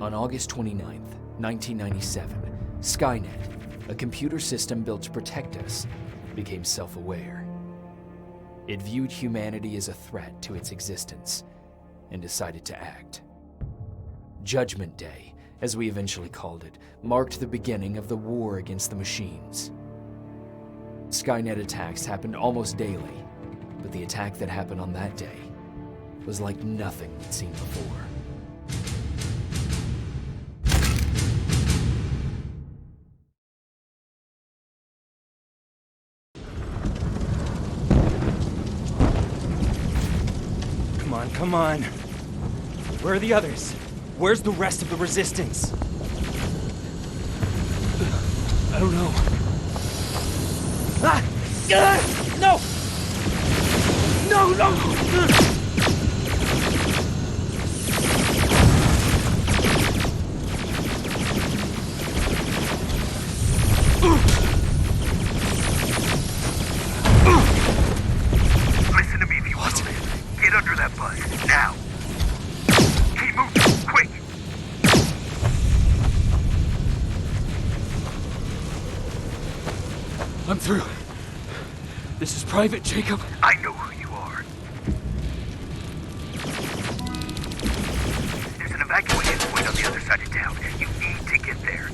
On August 29th, 1997, Skynet, a computer system built to protect us, became self-aware. It viewed humanity as a threat to its existence and decided to act. Judgment Day, as we eventually called it, marked the beginning of the war against the machines. Skynet attacks happened almost daily, but the attack that happened on that day was like nothing we'd seen before. Come on. Where are the others? Where's the rest of the resistance? I don't know. Ah! No! No! Listen to me if you want to live. Get under that bus, now! Keep moving, quick! I'm through. This is Private Jacob. I know who you are. There's an evacuation point on the other side of town. You need to get there.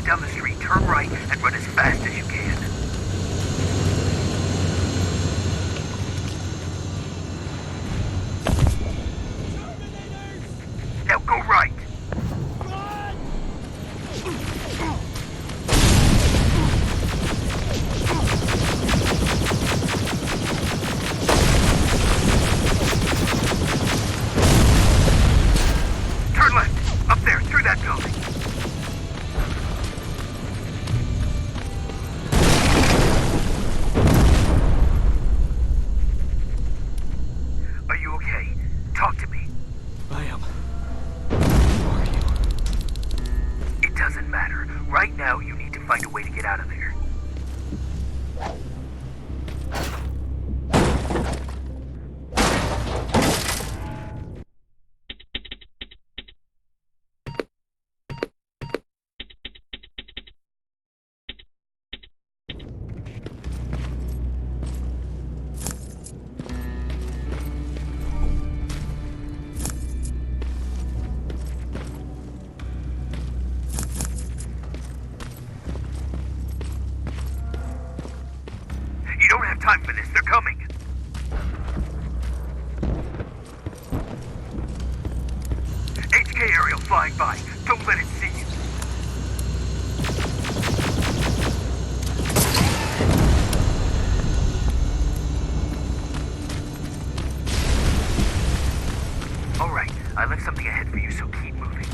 Down the street, turn right, and run as fast as you can. Now go right. Turn left, up there, through that building. Talk to me. I am. Who are you? It doesn't matter. Right now, you need to find a way to get out of there. You don't have time for this. They're coming. HK aerial flying by. Don't let it see you. All right. I left something ahead for you, so keep moving.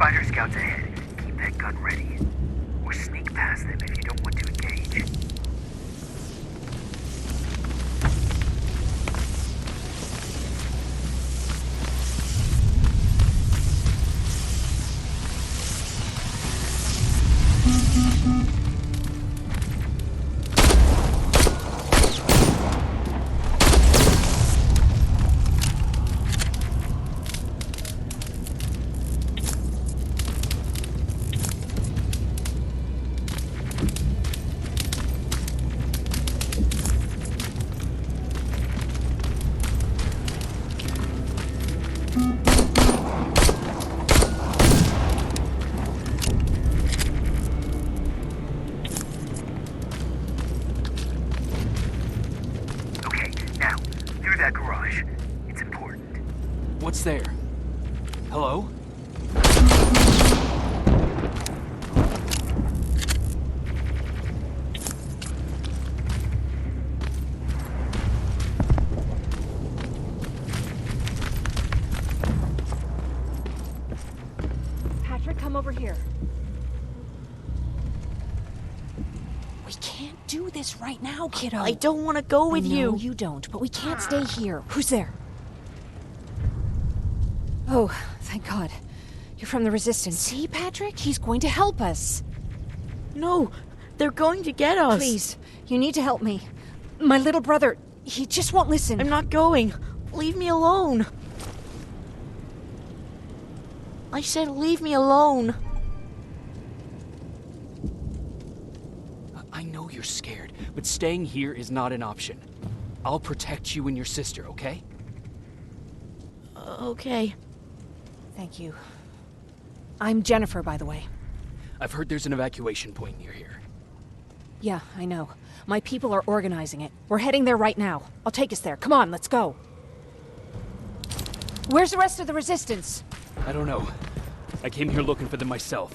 Spider scouts ahead. Keep that gun ready. Or sneak past them if you don't want to engage. That garage. It's important. What's there? Hello? Patrick, come over here. We can't do this right now, kiddo. I don't want to go with you. No, you don't, but we can't stay here. Who's there? Oh, thank God. You're from the Resistance. See, Patrick? He's going to help us. No, they're going to get us. Please, you need to help me. My little brother, he just won't listen. I'm not going. Leave me alone. I said leave me alone. I know you're scared, but staying here is not an option. I'll protect you and your sister, okay? Okay. Thank you. I'm Jennifer, by the way. I've heard there's an evacuation point near here. Yeah, I know. My people are organizing it. We're heading there right now. I'll take us there. Come on, let's go. Where's the rest of the Resistance? I don't know. I came here looking for them myself.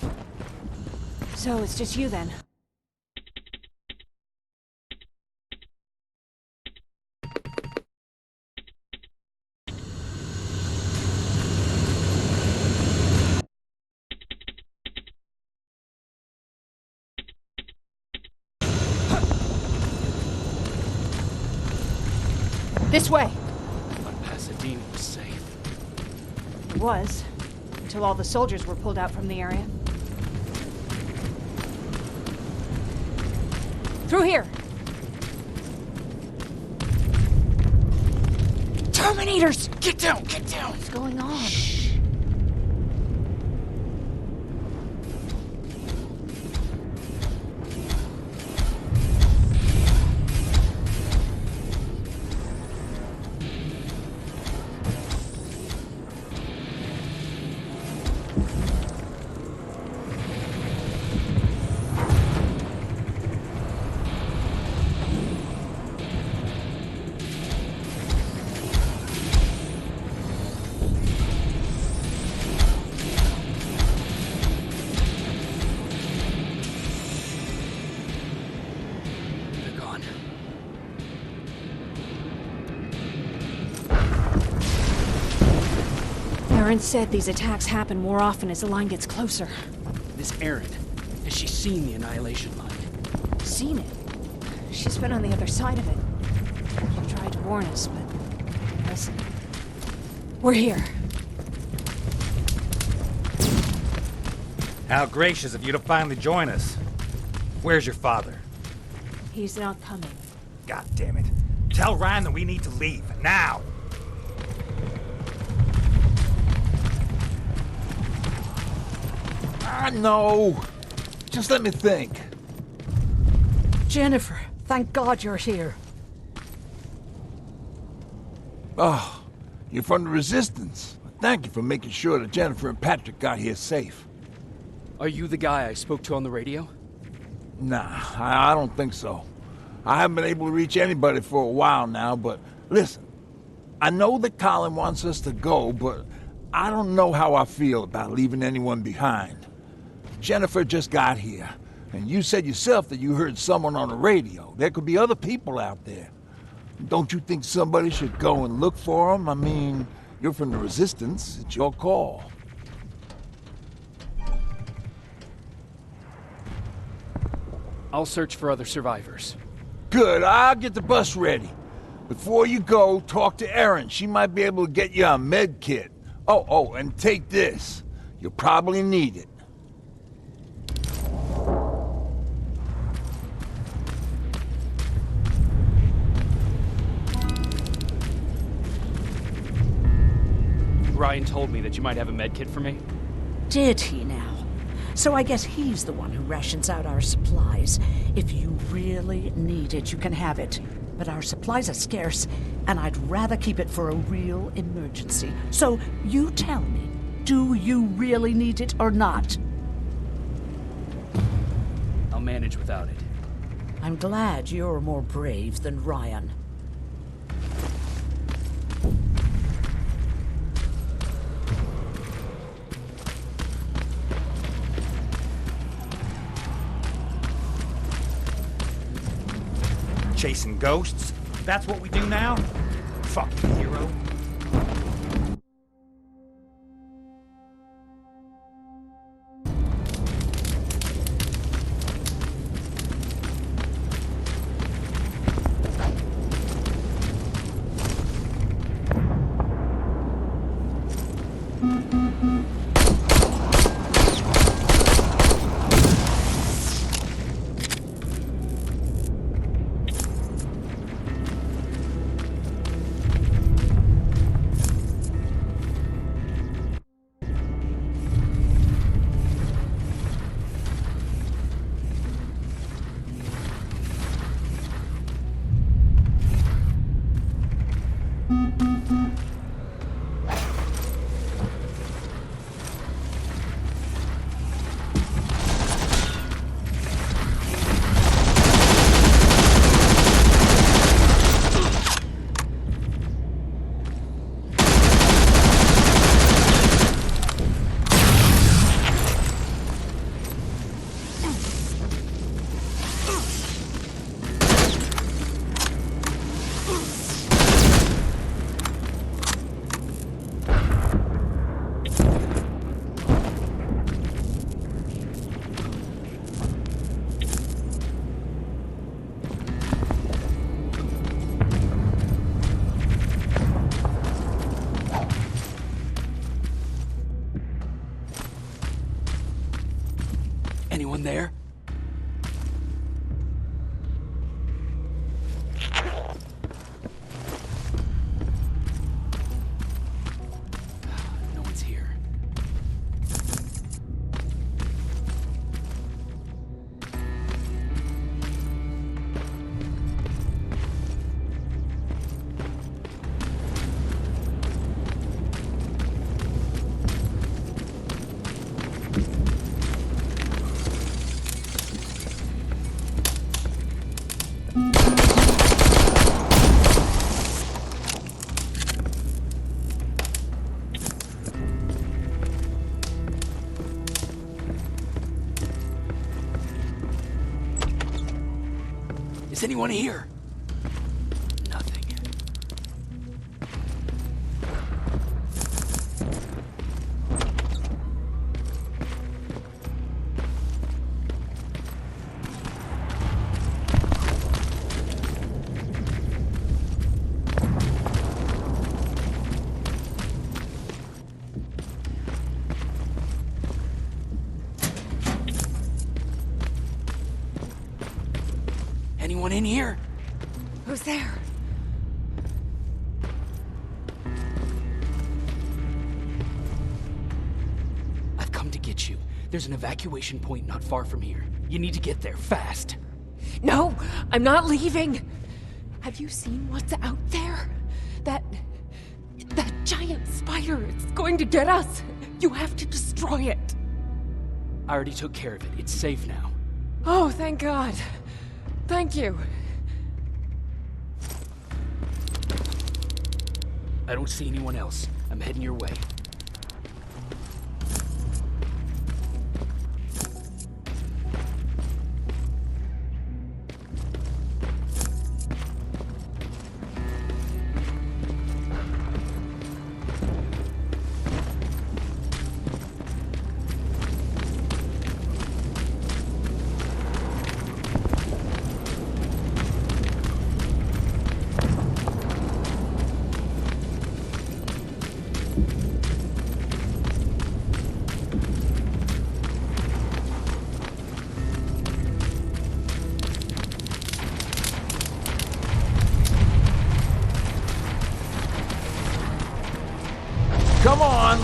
So it's just you then? This way! Thought Pasadena was safe. It was. Until all the soldiers were pulled out from the area. Through here! Terminators! Get down! Get down! What's going on? They're gone. Aaron said these attacks happen more often as the line gets closer. This Erin, has she seen the Annihilation Line? Seen it. She's been on the other side of it. She tried to warn us, but... listen. We're here. How gracious of you to finally join us. Where's your father? He's not coming. God damn it. Tell Ryan that we need to leave, now! No. Just let me think. Jennifer, thank God you're here. Oh, you're from the Resistance. Thank you for making sure that Jennifer and Patrick got here safe. Are you the guy I spoke to on the radio? Nah, I don't think so. I haven't been able to reach anybody for a while now, but listen. I know that Colin wants us to go, but I don't know how I feel about leaving anyone behind. Jennifer just got here, and you said yourself that you heard someone on the radio. There could be other people out there. Don't you think somebody should go and look for them? I mean, you're from the Resistance. It's your call. I'll search for other survivors. Good, I'll get the bus ready. Before you go, talk to Erin. She might be able to get you a med kit. Oh, and take this. You'll probably need it. Ryan told me that you might have a med kit for me. Did he now? So I guess he's the one who rations out our supplies. If you really need it, you can have it. But our supplies are scarce, and I'd rather keep it for a real emergency. So you tell me, do you really need it or not? I'll manage without it. I'm glad you're more brave than Ryan. Chasing ghosts? That's what we do now? Fucking hero. Anyone there? No one's here. Is anyone here? Nothing. Anyone in here? Who's there? I've come to get you. There's an evacuation point not far from here. You need to get there fast. No, I'm not leaving. Have you seen what's out there? That giant spider. It's going to get us. You have to destroy it. I already took care of it. It's safe now. Oh, thank God. Thank you. I don't see anyone else. I'm heading your way.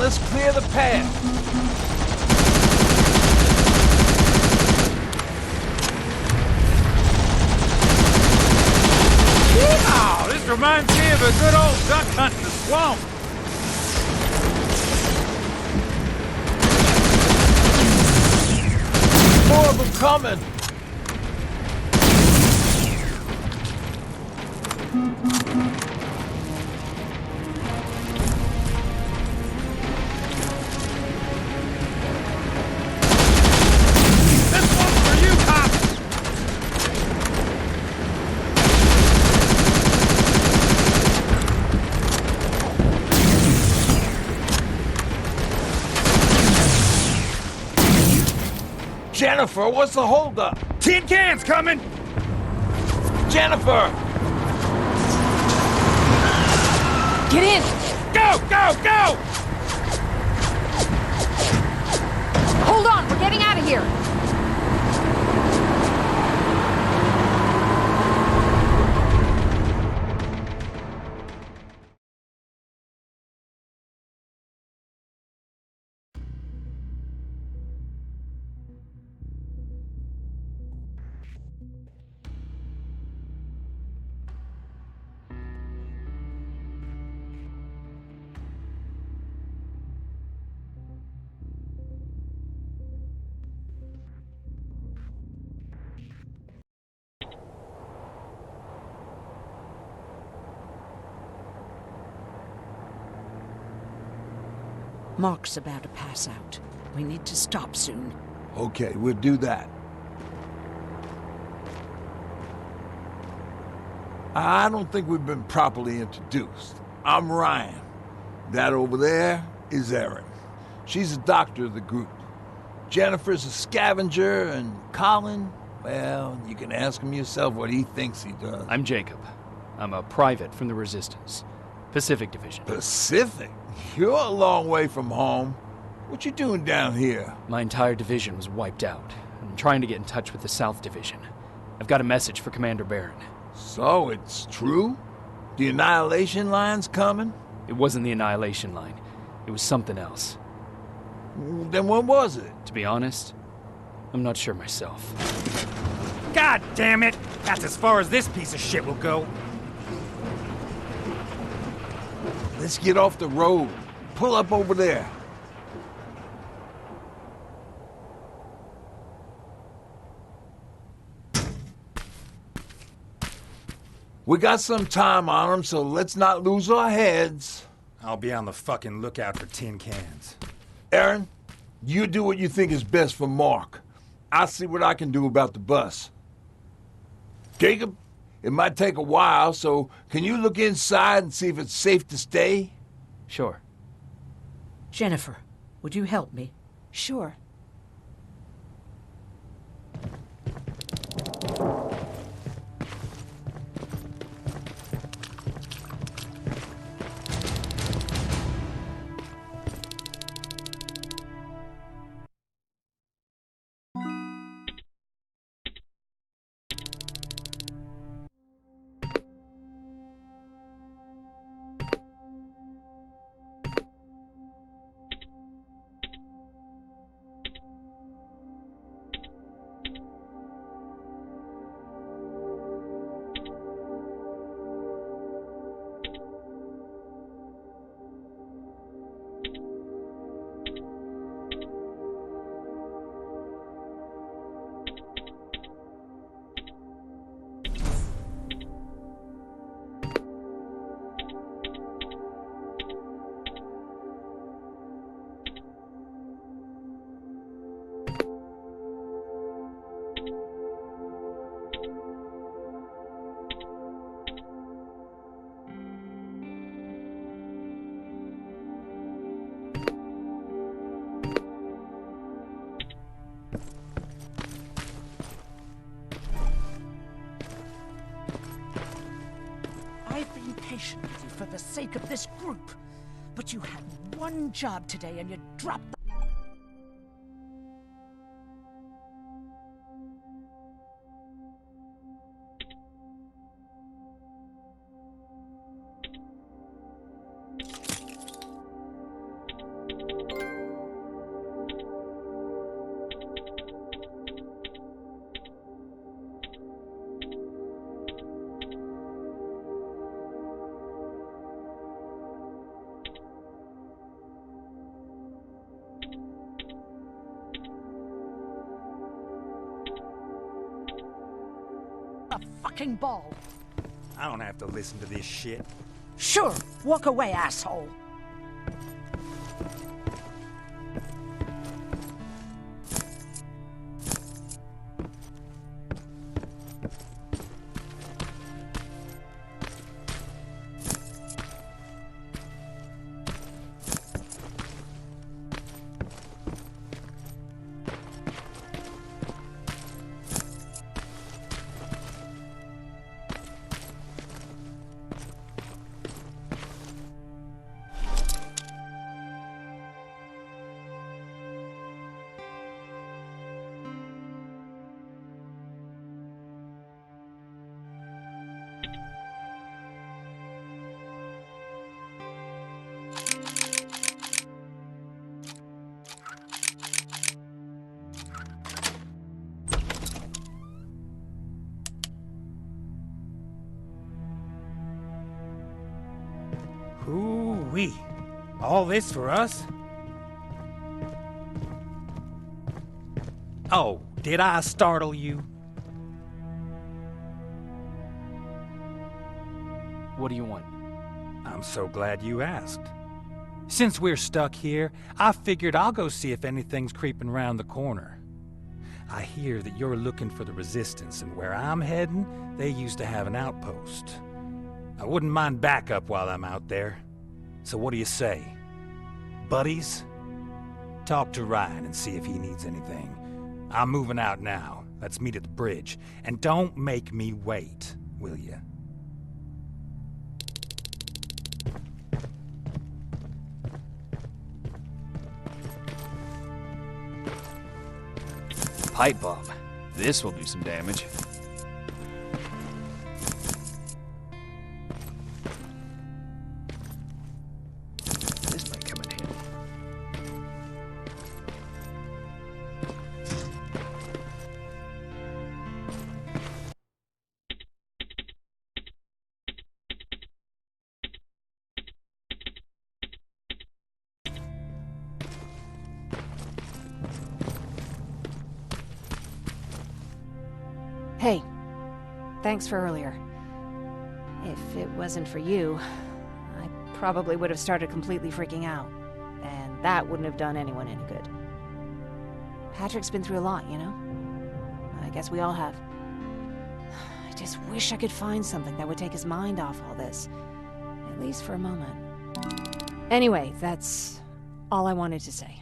let's clear the path. Oh, this reminds me of a good old duck hunt in the swamp. More of them coming. This one's for you, cop! Jennifer, what's the holdup? Tin cans coming! Jennifer! Get in! Go, go, go! Hold on, we're getting out of here! Mark's about to pass out. We need to stop soon. Okay, we'll do that. I don't think we've been properly introduced. I'm Ryan. That over there is Erin. She's the doctor of the group. Jennifer's a scavenger, and Colin, well, you can ask him yourself what he thinks he does. I'm Jacob. I'm a private from the Resistance. Pacific Division. Pacific? You're a long way from home. What you doing down here? My entire division was wiped out. I'm trying to get in touch with the South Division. I've got a message for Commander Barron. So, it's true? The Annihilation Line's coming? It wasn't the Annihilation Line. It was something else. Then what was it? To be honest, I'm not sure myself. God damn it! That's as far as this piece of shit will go. Let's get off the road. Pull up over there. We got some time on them, so let's not lose our heads. I'll be on the fucking lookout for tin cans. Erin, you do what you think is best for Mark. I'll see what I can do about the bus. Jacob, it might take a while, so can you look inside and see if it's safe to stay? Sure. Jennifer, would you help me? Sure. I've been patient with you for the sake of this group. But you had one job today and you dropped the... fucking ball. I don't have to listen to this shit. Sure, walk away, asshole. Hoo-wee. All this for us? Oh, did I startle you? What do you want? I'm so glad you asked. Since we're stuck here, I figured I'll go see if anything's creeping around the corner. I hear that you're looking for the Resistance, and where I'm heading, they used to have an outpost. I wouldn't mind backup while I'm out there. So what do you say? Buddies? Talk to Ryan and see if he needs anything. I'm moving out now. Let's meet at the bridge. And don't make me wait, will you? Pipe bomb. This will do some damage. This might come in handy. Hey, thanks for earlier. If it wasn't for you, I probably would have started completely freaking out. And that wouldn't have done anyone any good. Patrick's been through a lot, you know? I guess we all have. I just wish I could find something that would take his mind off all this. At least for a moment. Anyway, that's all I wanted to say.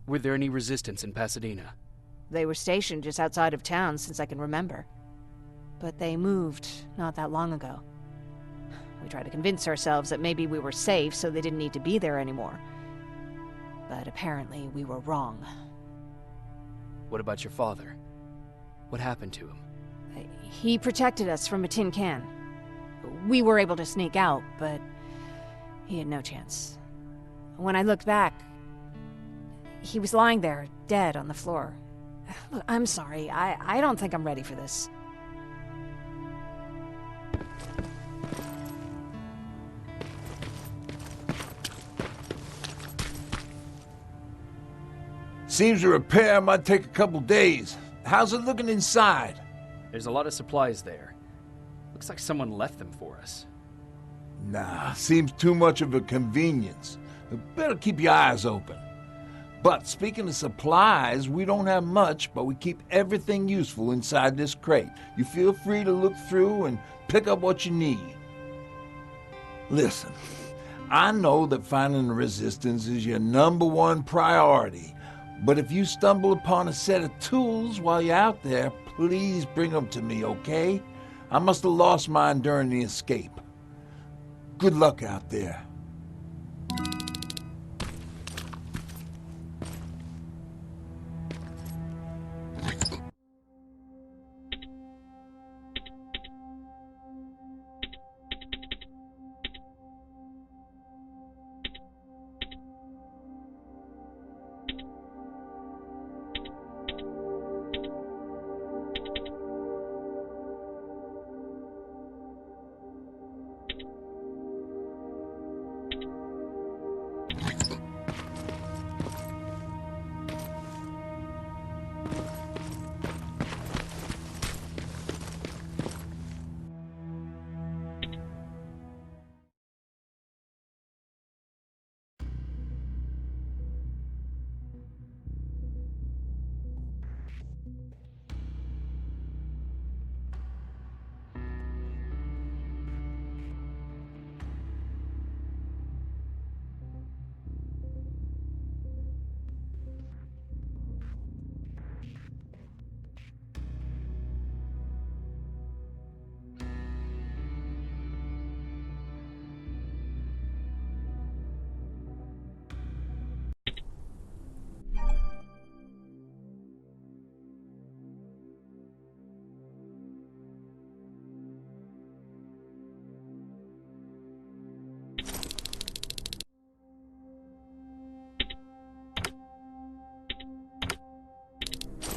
Were there any resistance in Pasadena? They were stationed just outside of town since I can remember. But they moved not that long ago. We tried to convince ourselves that maybe we were safe so they didn't need to be there anymore. But apparently we were wrong. What about your father? What happened to him? He protected us from a tin can. We were able to sneak out, but he had no chance. When I looked back, he was lying there, dead on the floor. Look, I'm sorry. I don't think I'm ready for this. Seems the repair might take a couple days. How's it looking inside? There's a lot of supplies there. Looks like someone left them for us. Nah, seems too much of a convenience. Better keep your eyes open. But speaking of supplies, we don't have much, but we keep everything useful inside this crate. You feel free to look through and pick up what you need. Listen, I know that finding the Resistance is your #1 priority, but if you stumble upon a set of tools while you're out there, please bring them to me, okay? I must have lost mine during the escape. Good luck out there.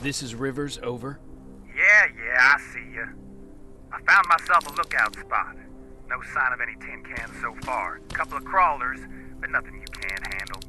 This is Rivers, over. Yeah, I see you. I found myself a lookout spot. No sign of any tin cans so far. Couple of crawlers, but nothing you can't handle.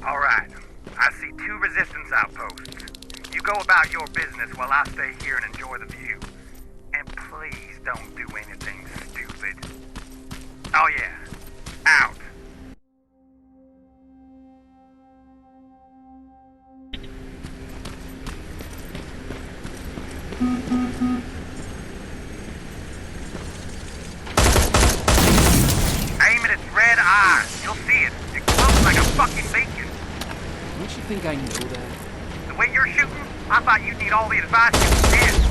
All right. I see 2 resistance outposts. You go about your business while I stay here and enjoy the view. And please don't do anything stupid. Oh yeah. Out. Aim at its red eyes. You'll see it. It glows like a fucking beacon. Don't you think I know that? The way you're shooting, I thought you'd need all the advice you could get.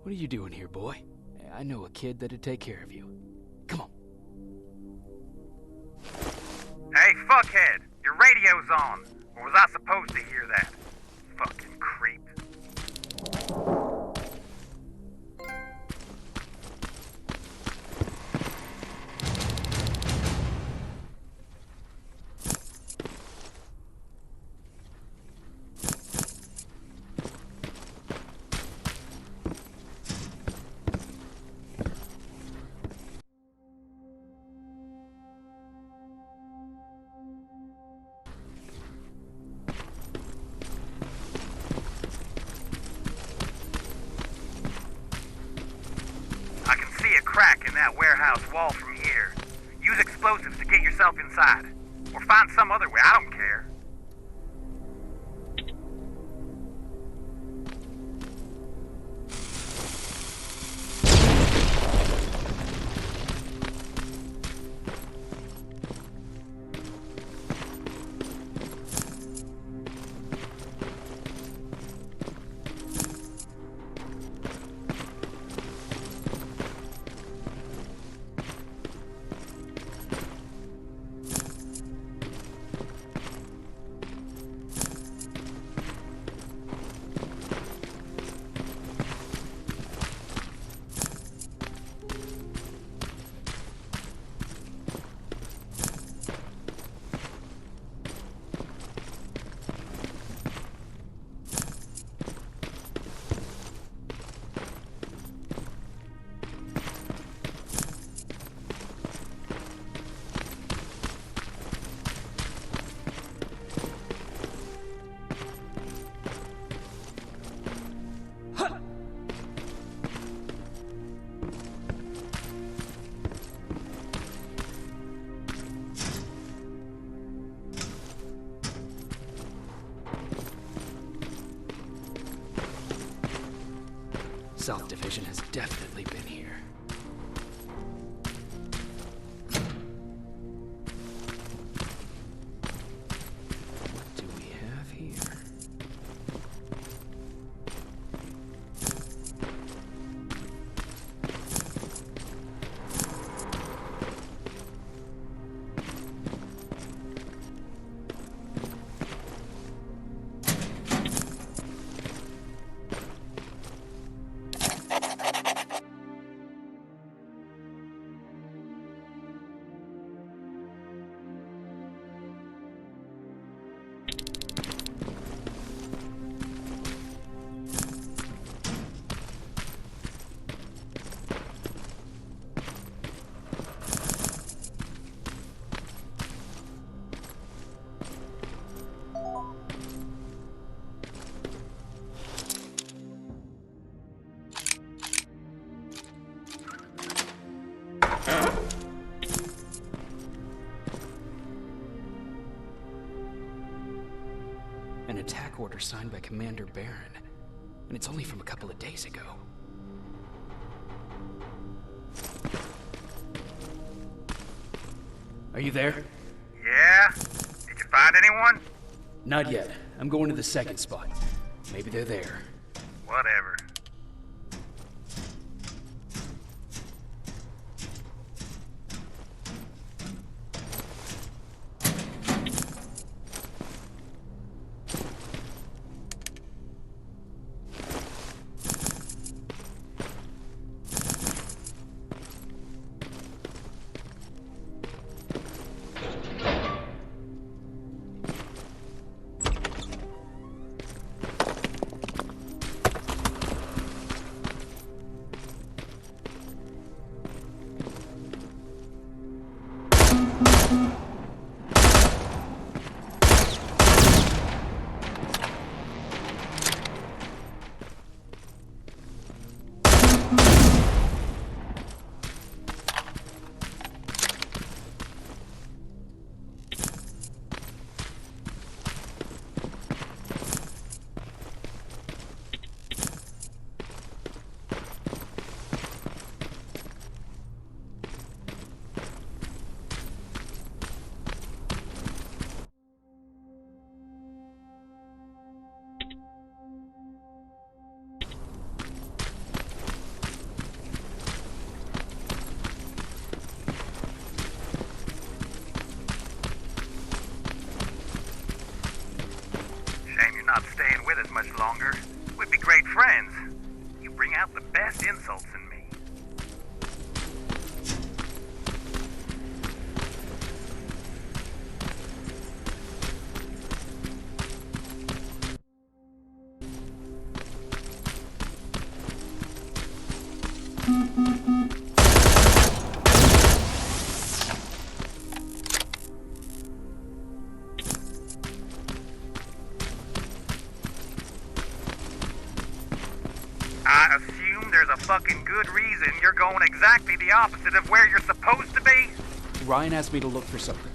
What are you doing here, boy? I know a kid that'd take care of you. Come on. Hey, fuckhead! Your radio's on! Or was I supposed to hear that? Fucking creep. I can see a crack in that warehouse wall from here. Use explosives to get yourself inside. Or find some other way, I don't care. South Division has definitely been here. What do we have here? An attack order signed by Commander Baron, and it's only from a couple of days ago. Are you there? Yeah? Did you find anyone? Not yet. I'm going to the second spot. Maybe they're there. Whatever. longer. We'd be great friends. You bring out the best insults in me. I assume there's a fucking good reason you're going exactly the opposite of where you're supposed to be? Ryan asked me to look for something.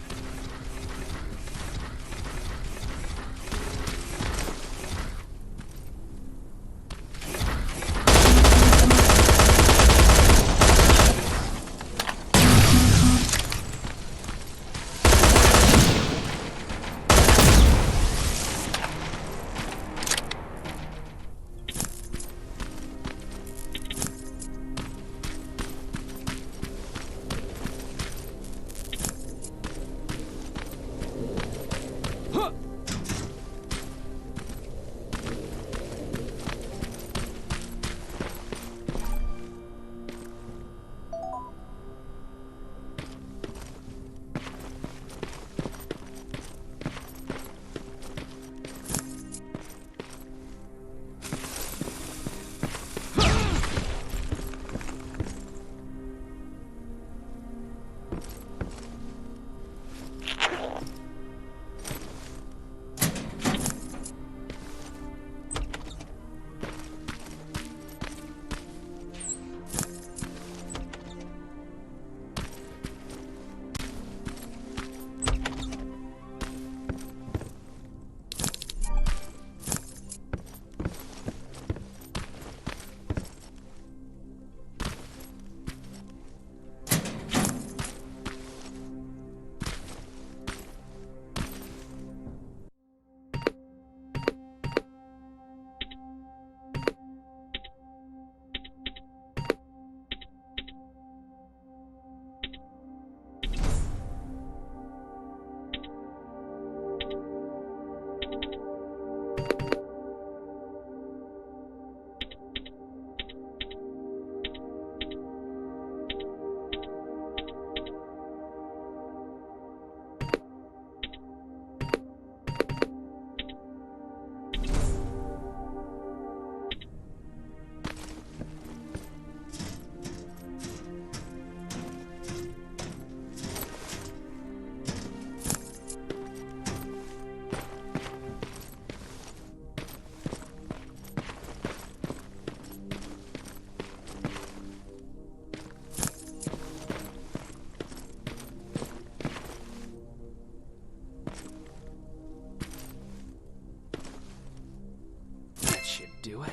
Do it.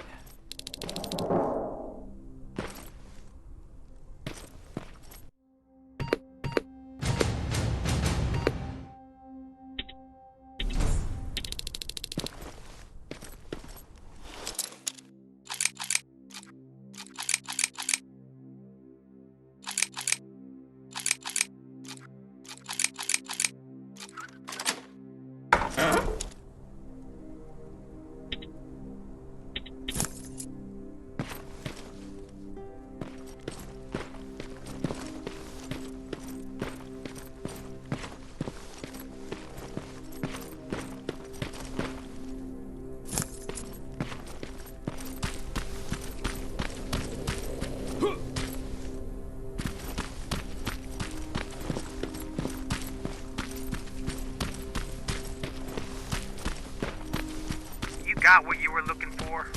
Got what you were looking for?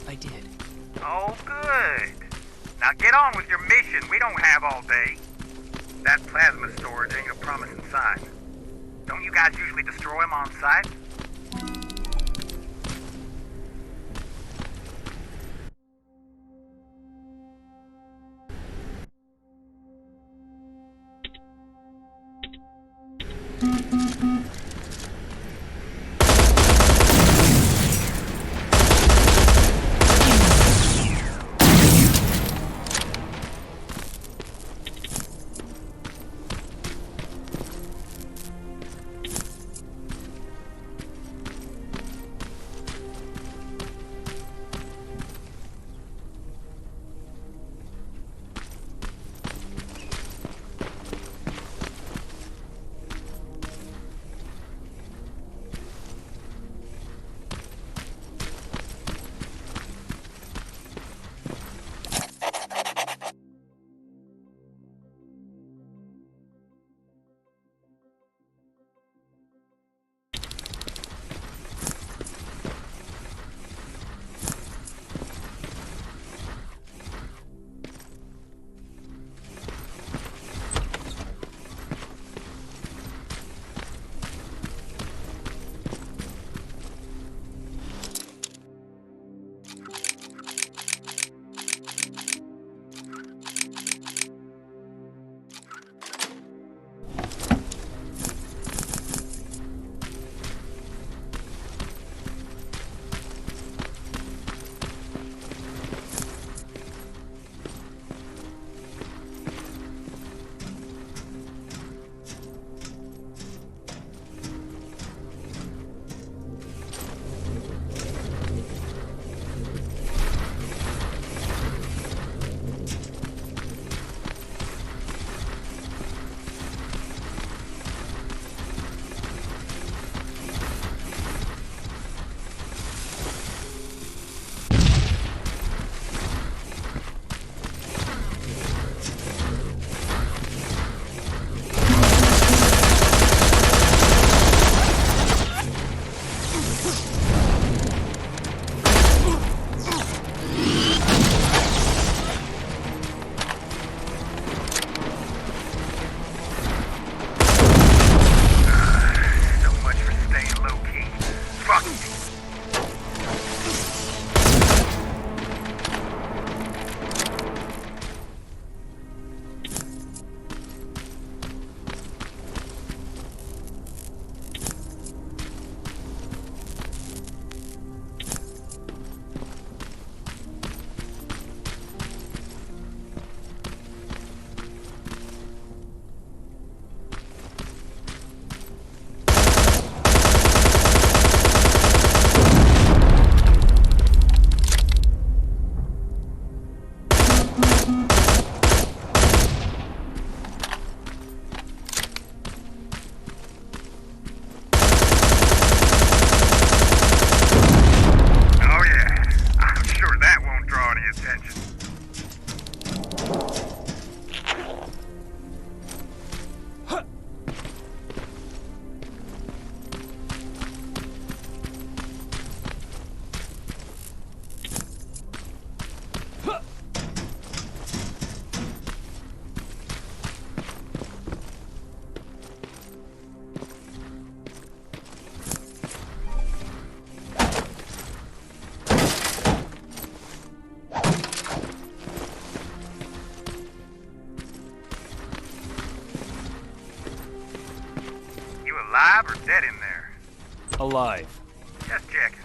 I did. Oh, good. Now get on with your mission. We don't have all day. That plasma storage ain't a promising sign. Don't you guys usually destroy them on sight? alive or dead in there? Alive. Just checking.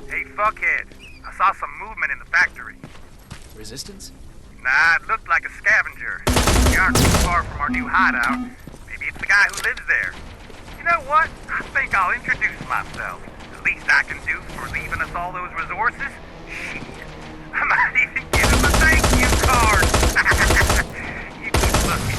Hey, fuckhead. I saw some movement in the factory. Resistance? Nah, it looked like a scavenger. We aren't too far from our new hideout. Maybe it's the guy who lives there. You know what? I think I'll introduce myself. The least I can do for leaving us all those resources? Shit. I might even give him a thank you card. You keep looking.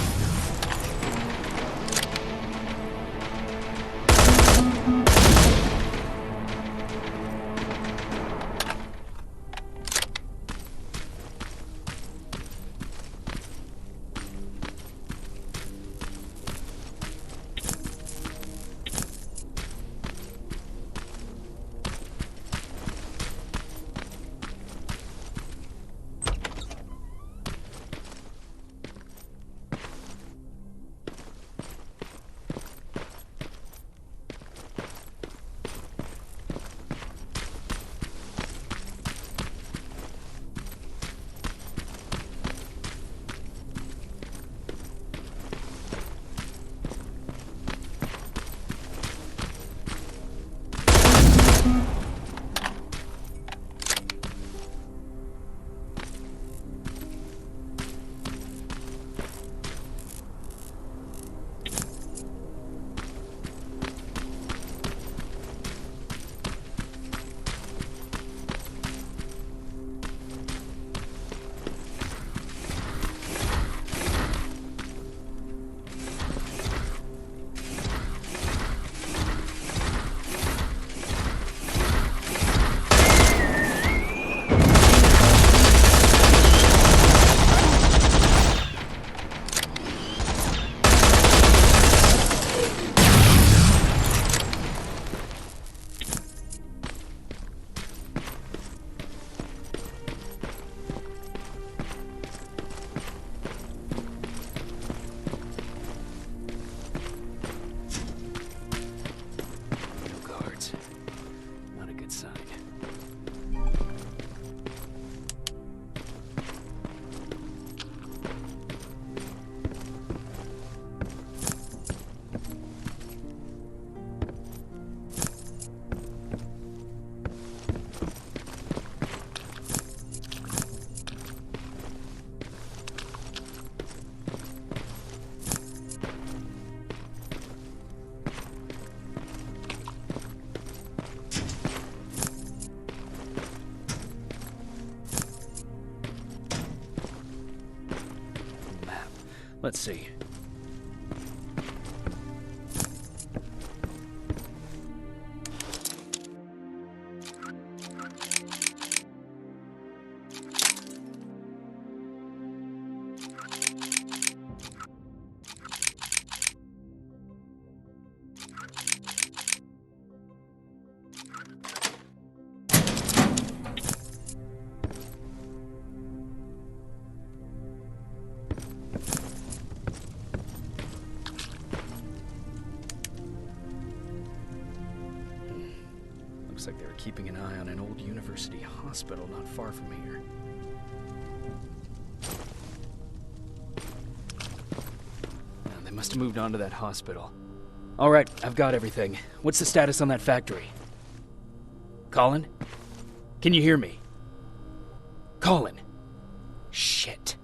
Let's see. Looks like they were keeping an eye on an old university hospital not far from here. They must have moved on to that hospital. All right, I've got everything. What's the status on that factory? Colin? Can you hear me? Colin? Shit.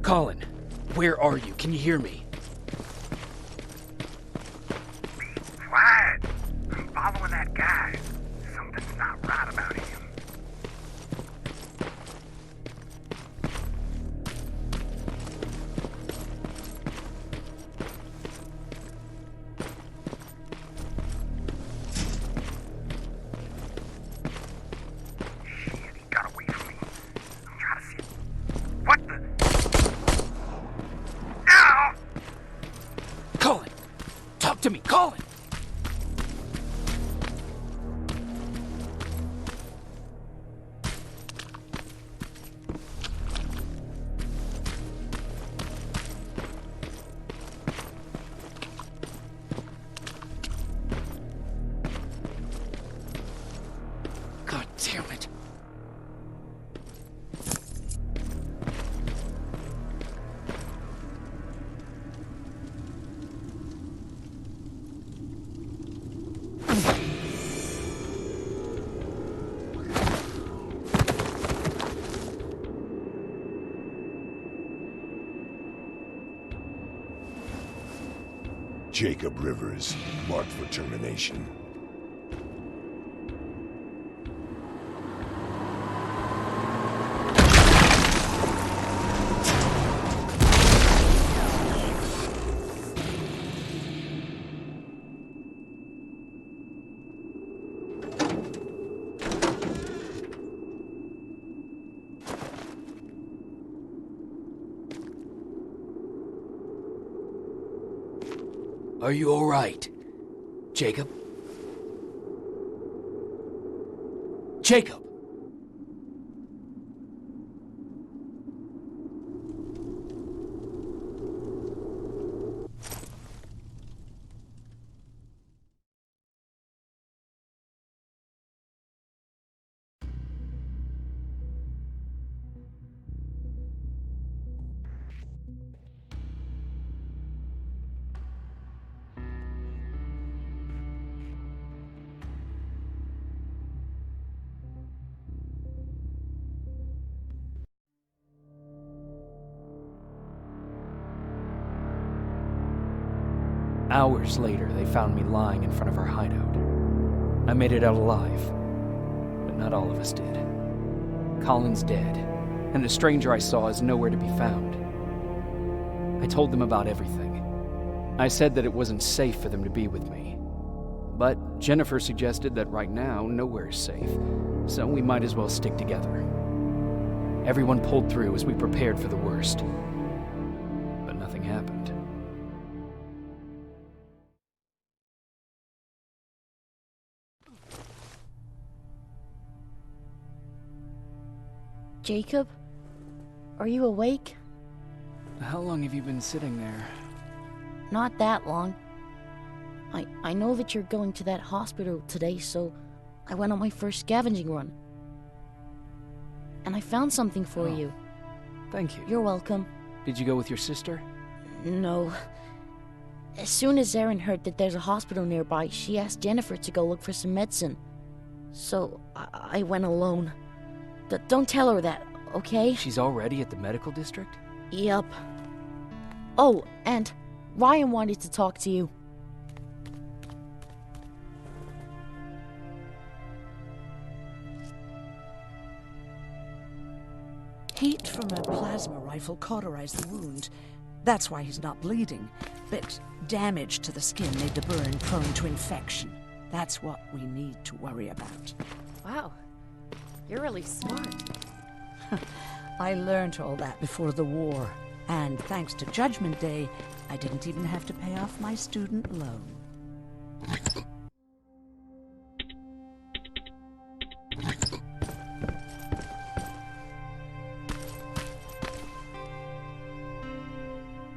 Colin, where are you? Can you hear me? Quiet. I'm following that guy. Something's not right about him. Shit, he got away from me. I'm trying to see. What the? Ow! Colin! Talk to me, Colin! God damn it. Jacob Rivers, marked for termination. Are you all right? Jacob? Jacob! Hours later, they found me lying in front of our hideout. I made it out alive, but not all of us did. Colin's dead, and the stranger I saw is nowhere to be found. I told them about everything. I said that it wasn't safe for them to be with me. But Jennifer suggested that right now, nowhere is safe, so we might as well stick together. Everyone pulled through as we prepared for the worst. But nothing happened. Jacob? Are you awake? How long have you been sitting there? Not that long. I know that you're going to that hospital today, so I went on my first scavenging run. And I found something for you. Thank you. You're welcome. Did you go with your sister? No. As soon as Erin heard that there's a hospital nearby, she asked Jennifer to go look for some medicine. So I went alone. Don't tell her that, okay? She's already at the medical district? Yep. Oh, and Ryan wanted to talk to you. Heat from a plasma rifle cauterized the wound. That's why he's not bleeding. But damage to the skin made the burn prone to infection. That's what we need to worry about. Wow. You're really smart. I learned all that before the war. And thanks to Judgment Day, I didn't even have to pay off my student loan.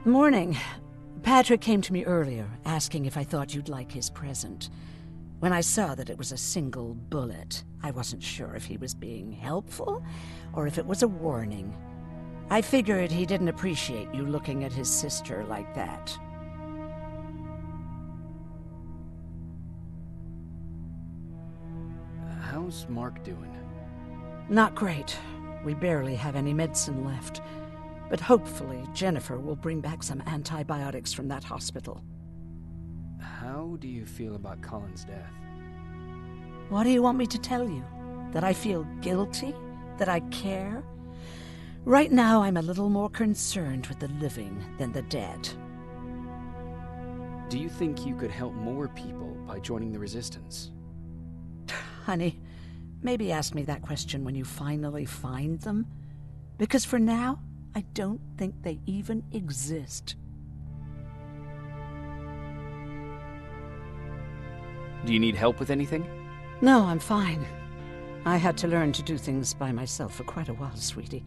Morning. Patrick came to me earlier, asking if I thought you'd like his present. When I saw that it was a single bullet, I wasn't sure if he was being helpful or if it was a warning. I figured he didn't appreciate you looking at his sister like that. How's Mark doing? Not great. We barely have any medicine left. But hopefully Jennifer will bring back some antibiotics from that hospital. How do you feel about Colin's death? What do you want me to tell you? That I feel guilty? That I care? Right now I'm a little more concerned with the living than the dead. Do you think you could help more people by joining the Resistance? Honey, maybe ask me that question when you finally find them. Because for now, I don't think they even exist. Do you need help with anything? No, I'm fine. I had to learn to do things by myself for quite a while, sweetie.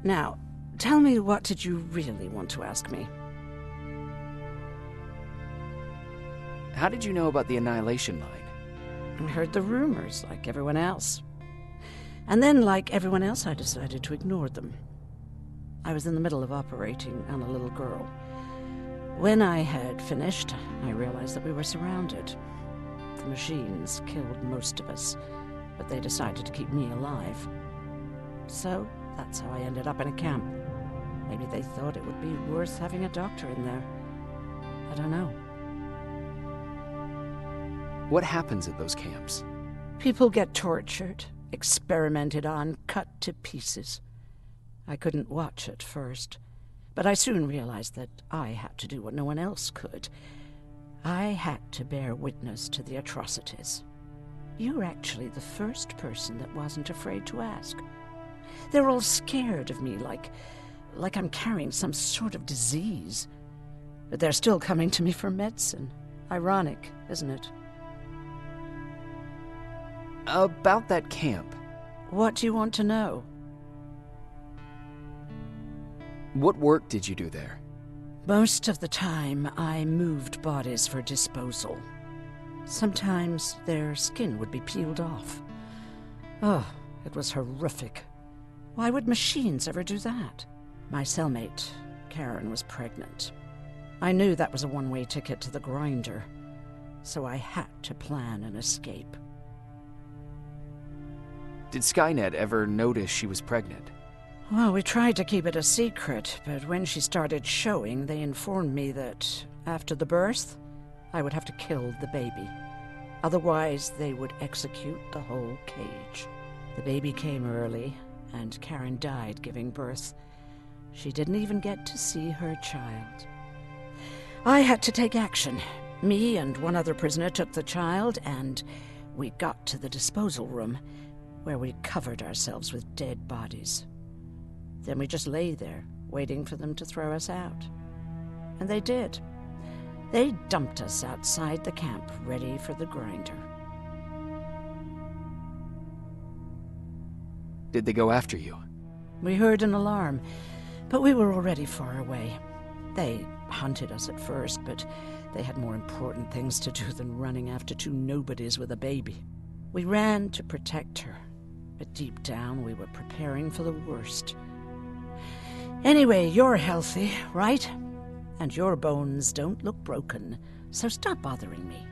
Now, tell me, what did you really want to ask me? How did you know about the Annihilation Line? I heard the rumors, like everyone else. And then, like everyone else, I decided to ignore them. I was in the middle of operating on a little girl. When I had finished, I realized that we were surrounded. The machines killed most of us, but they decided to keep me alive. So, that's how I ended up in a camp. Maybe they thought it would be worth having a doctor in there. I don't know. What happens at those camps? People get tortured, experimented on, cut to pieces. I couldn't watch at first, but I soon realized that I had to do what no one else could. I had to bear witness to the atrocities. You're actually the first person that wasn't afraid to ask. They're all scared of me, like I'm carrying some sort of disease. But they're still coming to me for medicine. Ironic, isn't it? About that camp. What do you want to know? What work did you do there? Most of the time, I moved bodies for disposal. Sometimes their skin would be peeled off. Oh, it was horrific. Why would machines ever do that? My cellmate, Karen, was pregnant. I knew that was a one-way ticket to the grinder, so I had to plan an escape. Did Skynet ever notice she was pregnant? Well, we tried to keep it a secret, but when she started showing, they informed me that After the birth, I would have to kill the baby. Otherwise, they would execute the whole cage. The baby came early, and Karen died giving birth. She didn't even get to see her child. I had to take action. Me and one other prisoner took the child, and we got to the disposal room, where we covered ourselves with dead bodies. Then we just lay there, waiting for them to throw us out. And they did. They dumped us outside the camp, ready for the grinder. Did they go after you? We heard an alarm, but we were already far away. They hunted us at first, but they had more important things to do than running after two nobodies with a baby. We ran to protect her, but deep down we were preparing for the worst. Anyway, you're healthy, right? And your bones don't look broken, so stop bothering me.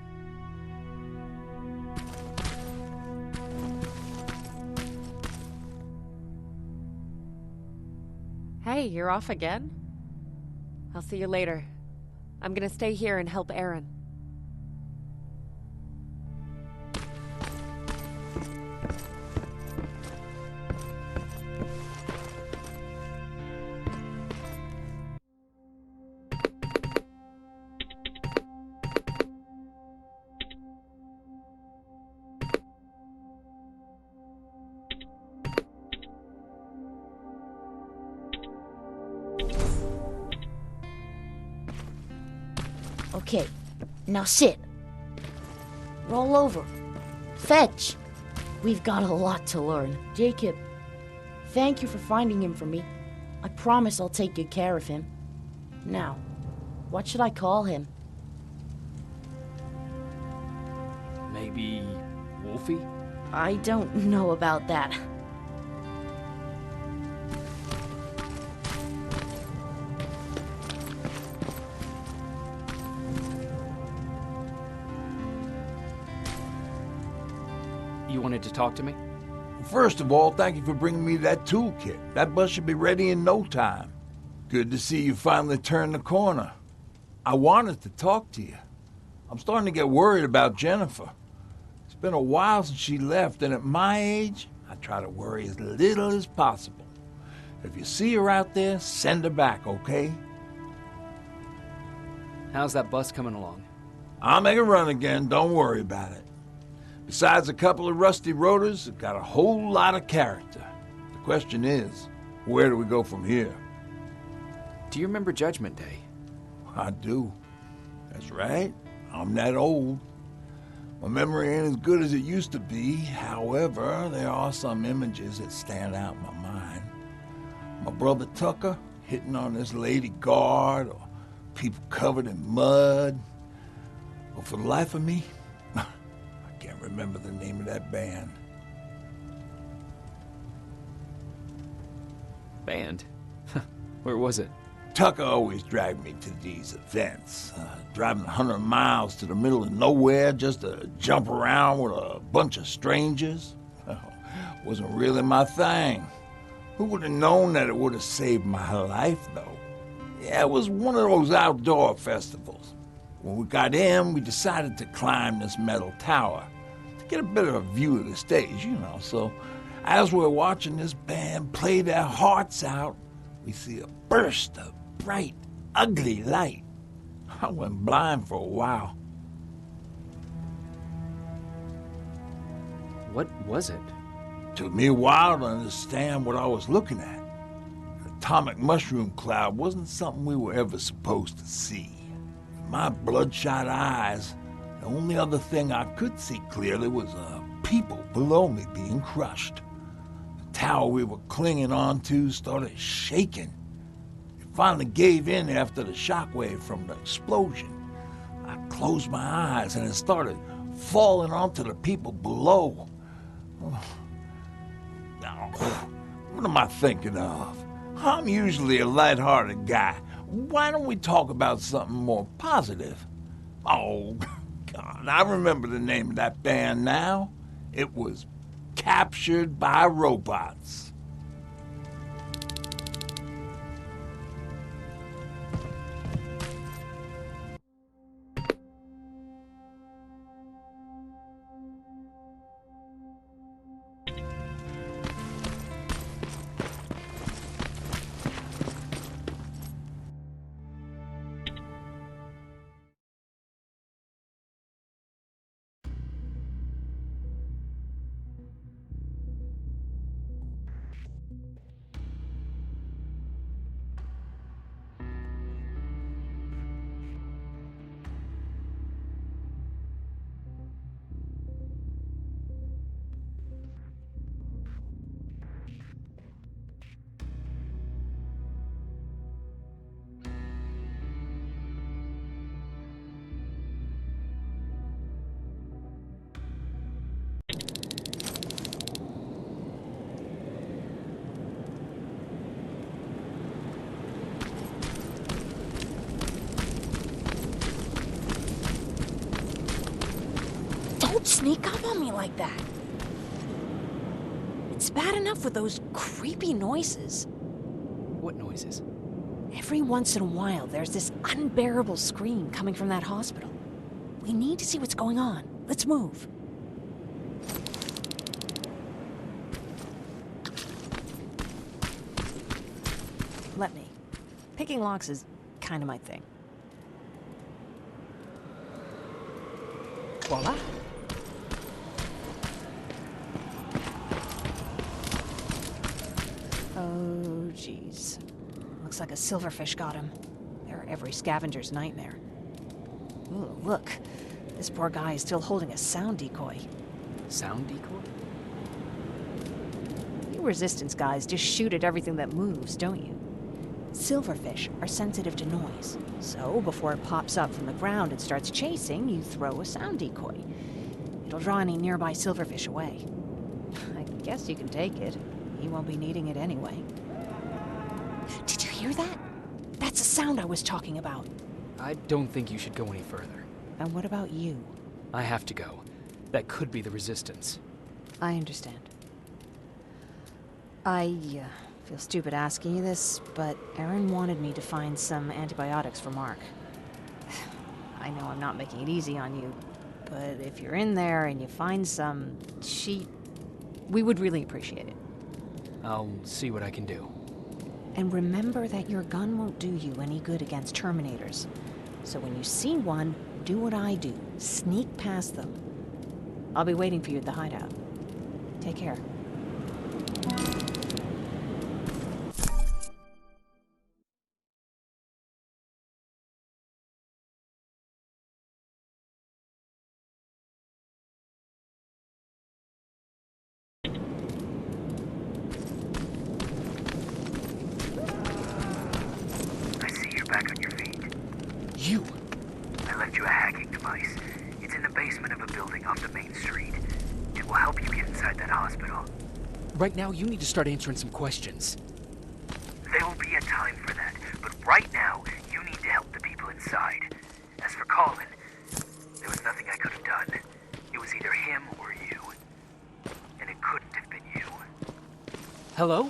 Hey, you're off again? I'll see you later. I'm gonna stay here and help Aaron. Okay, now sit. Roll over. Fetch. We've got a lot to learn. Jacob, thank you for finding him for me. I promise I'll take good care of him. Now, what should I call him? Maybe Wolfie? I don't know about that. You wanted to talk to me? First of all, thank you for bringing me that toolkit. That bus should be ready in no time. Good to see you finally turned the corner. I wanted to talk to you. I'm starting to get worried about Jennifer. It's been a while since she left, and at my age, I try to worry as little as possible. If you see her out there, send her back, okay? How's that bus coming along? I'll make a run again, don't worry about it. Besides a couple of rusty rotors, it got a whole lot of character. The question is, where do we go from here? Do you remember Judgment Day? I do. That's right. I'm that old. My memory ain't as good as it used to be. However, there are some images that stand out in my mind. My brother Tucker hitting on this lady guard, or people covered in mud. But for the life of me, I can't remember the name of that band. Band? Where was it? Tucker always dragged me to these events, driving 100 miles to the middle of nowhere just to jump around with a bunch of strangers. Wasn't really my thing. Who would have known that it would have saved my life, though? Yeah, it was one of those outdoor festivals. When we got in, we decided to climb this metal tower to get a bit of a view of the stage, you know. So as we're watching this band play their hearts out, we see a burst of bright, ugly light. I went blind for a while. What was it? Took me a while to understand what I was looking at. An atomic mushroom cloud wasn't something we were ever supposed to see. In my bloodshot eyes, the only other thing I could see clearly was people below me being crushed. The tower we were clinging onto started shaking. Finally gave in after the shockwave from the explosion. I closed my eyes and it started falling onto the people below. What am I thinking of? I'm usually a lighthearted guy. Why don't we talk about something more positive? Oh, God, I remember the name of that band now. It was Captured by Robots. sneak up on me like that? It's bad enough with those creepy noises. What noises? Every once in a while, there's this unbearable scream coming from that hospital. We need to see what's going on. Let's move. Let me. Picking locks is kind of my thing. Voila. Oh, jeez. Looks like a silverfish got him. They're every scavenger's nightmare. Ooh, look. This poor guy is still holding a sound decoy. Sound decoy? You Resistance guys just shoot at everything that moves, don't you? Silverfish are sensitive to noise, so before it pops up from the ground and starts chasing, you throw a sound decoy. It'll draw any nearby silverfish away. I guess you can take it. He won't be needing it anyway. Did you hear that? That's the sound I was talking about. I don't think you should go any further. And what about you? I have to go. That could be the Resistance. I understand. I feel stupid asking you this, but Erin wanted me to find some antibiotics for Mark. I know I'm not making it easy on you, but if you're in there and you find some, we would really appreciate it. I'll see what I can do. And remember that your gun won't do you any good against Terminators. So when you see one, do what I do. Sneak past them. I'll be waiting for you at the hideout. Take care. I see you're back on your feet. You! I left you a hacking device. It's in the basement of a building off the main street. It will help you get inside that hospital. Right now, you need to start answering some questions. There will be a time for that, but right now, you need to help the people inside. As for Colin, there was nothing I could have done. It was either him or you. And it couldn't have been you. Hello?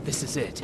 This is it.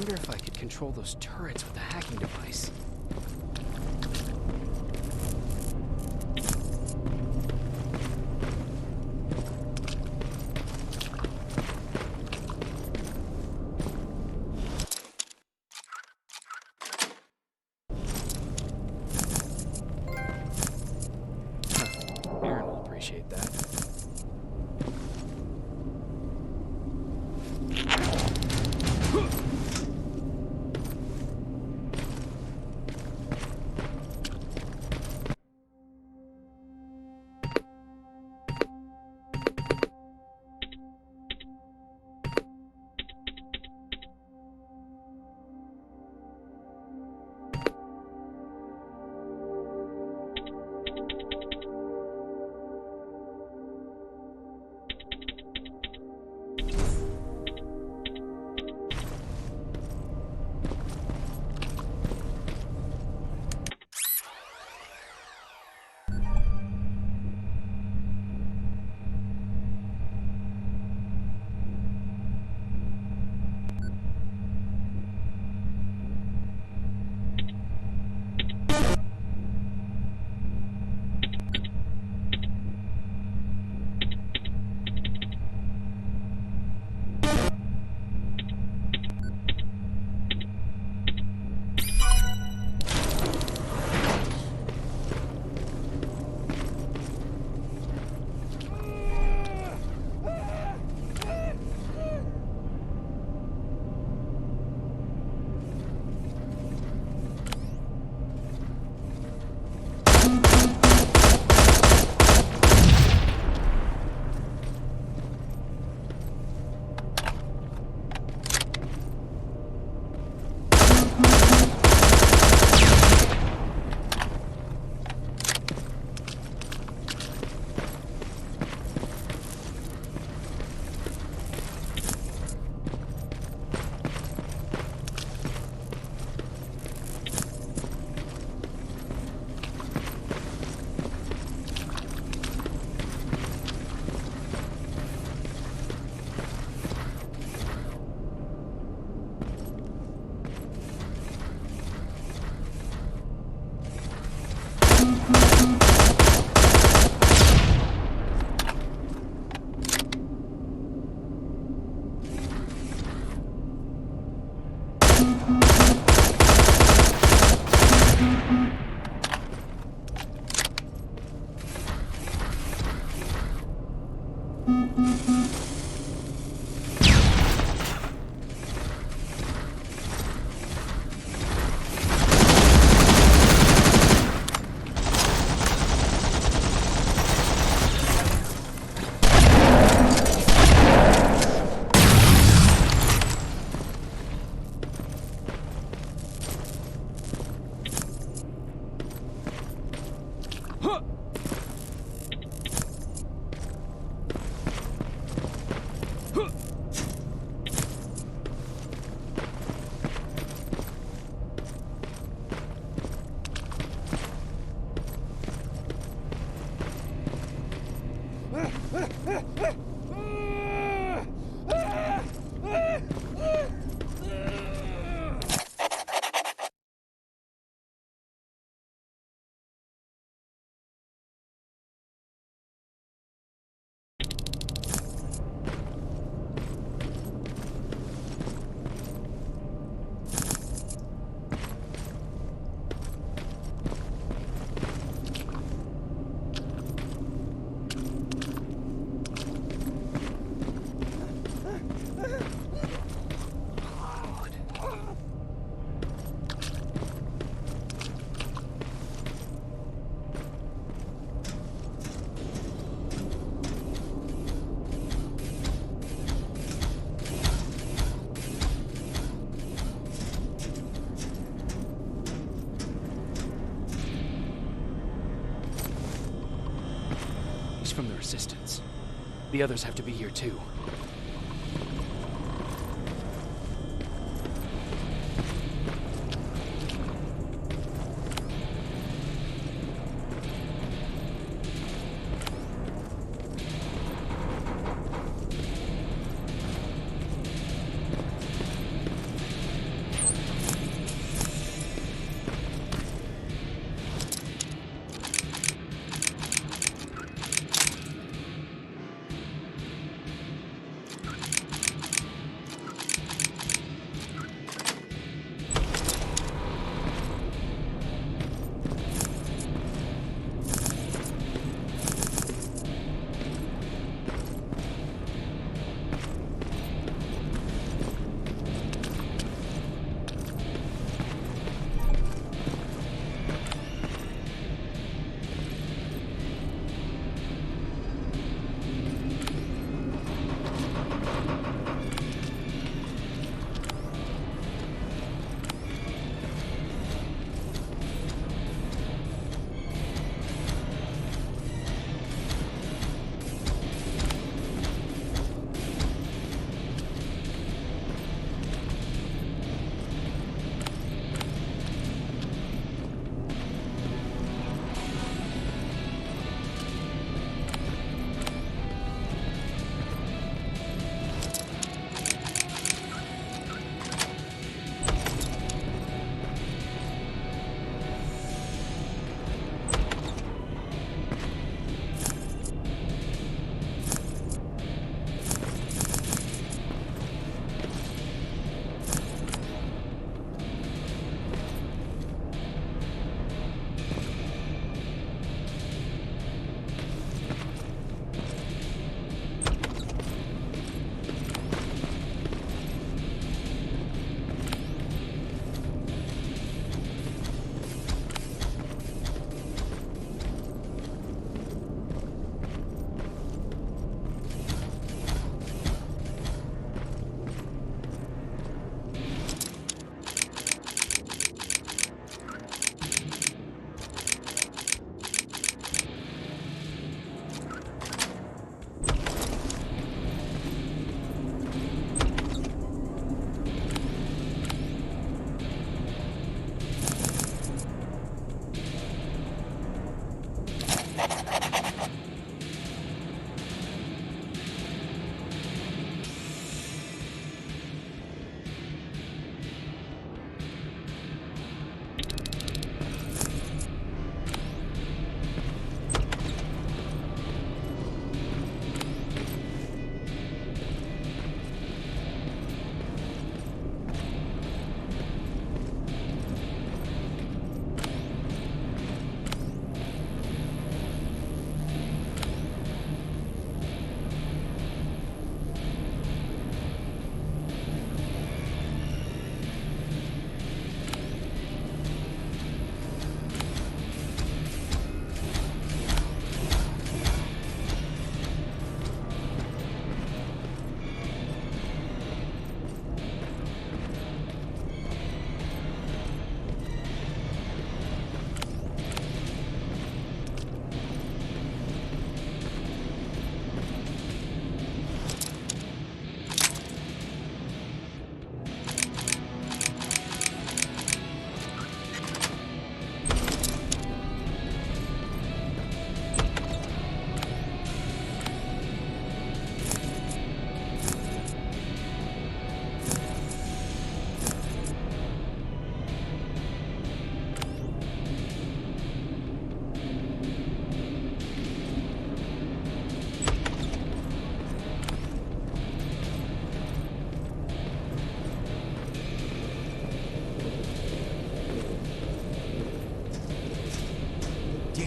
wonder if I could control those turrets with the hacking device. Aaron will appreciate that. From the Resistance. The others have to be here too.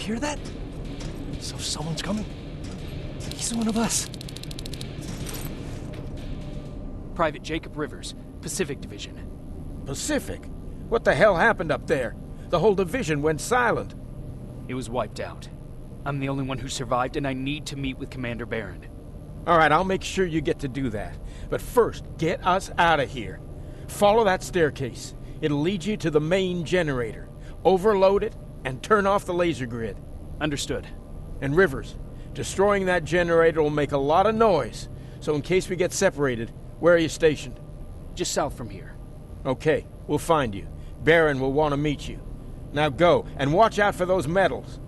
hear that? So someone's coming. He's one of us. Private Jacob Rivers, Pacific Division. Pacific? What the hell happened up there? The whole division went silent. It was wiped out. I'm the only one who survived, and I need to meet with Commander Barron. All right, I'll make sure you get to do that. But first, get us out of here. Follow that staircase. It'll lead you to the main generator. Overload it and turn off the laser grid. Understood. And Rivers, destroying that generator will make a lot of noise. So in case we get separated, where are you stationed? Just south from here. Okay, we'll find you. Barron will want to meet you. Now go, and watch out for those medals.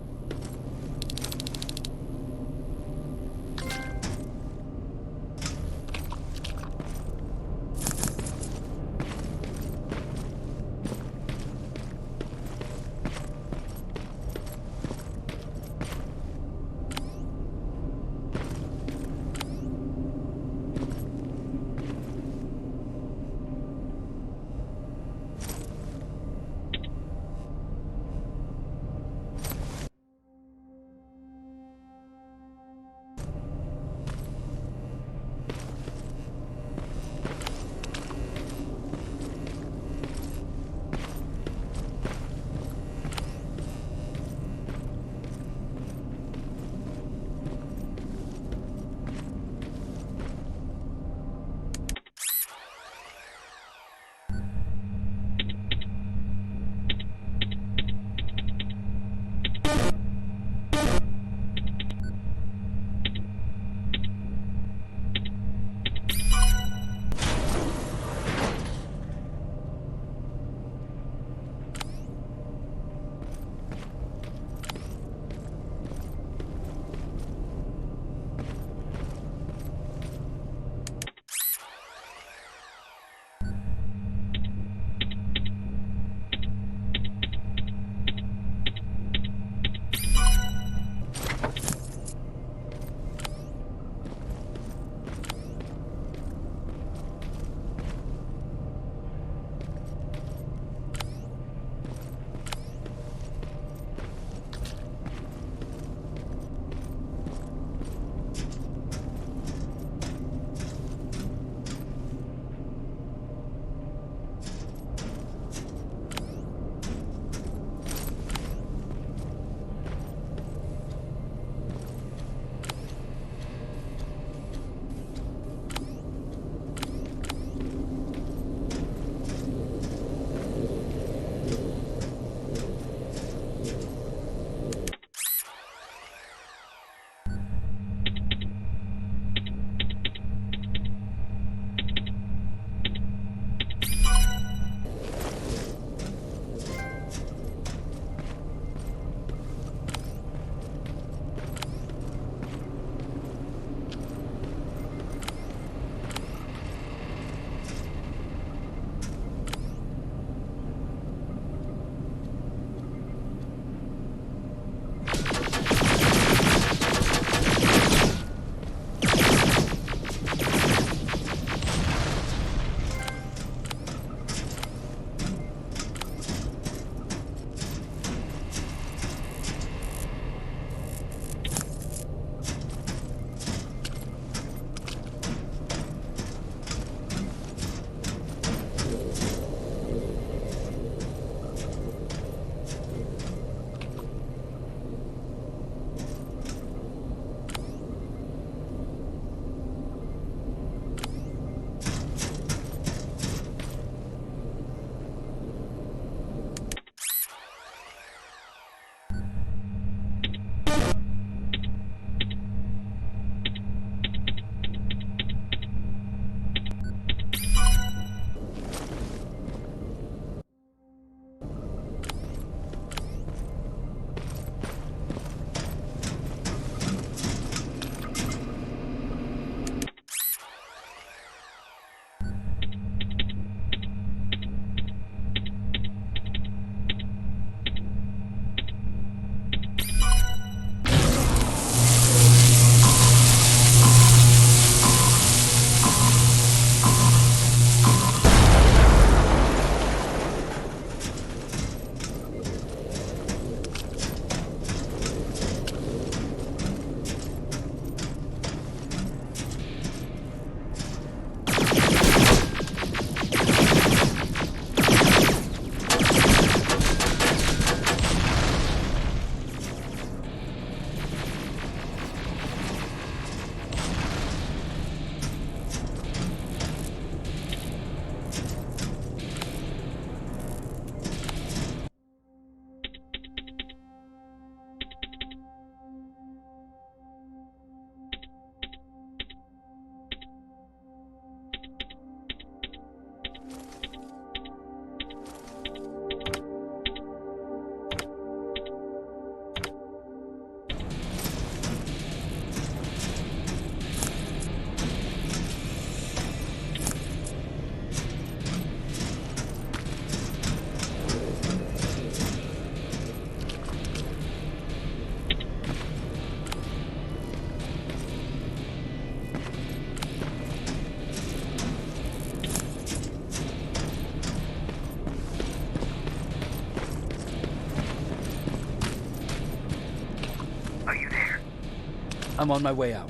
I'm on my way out.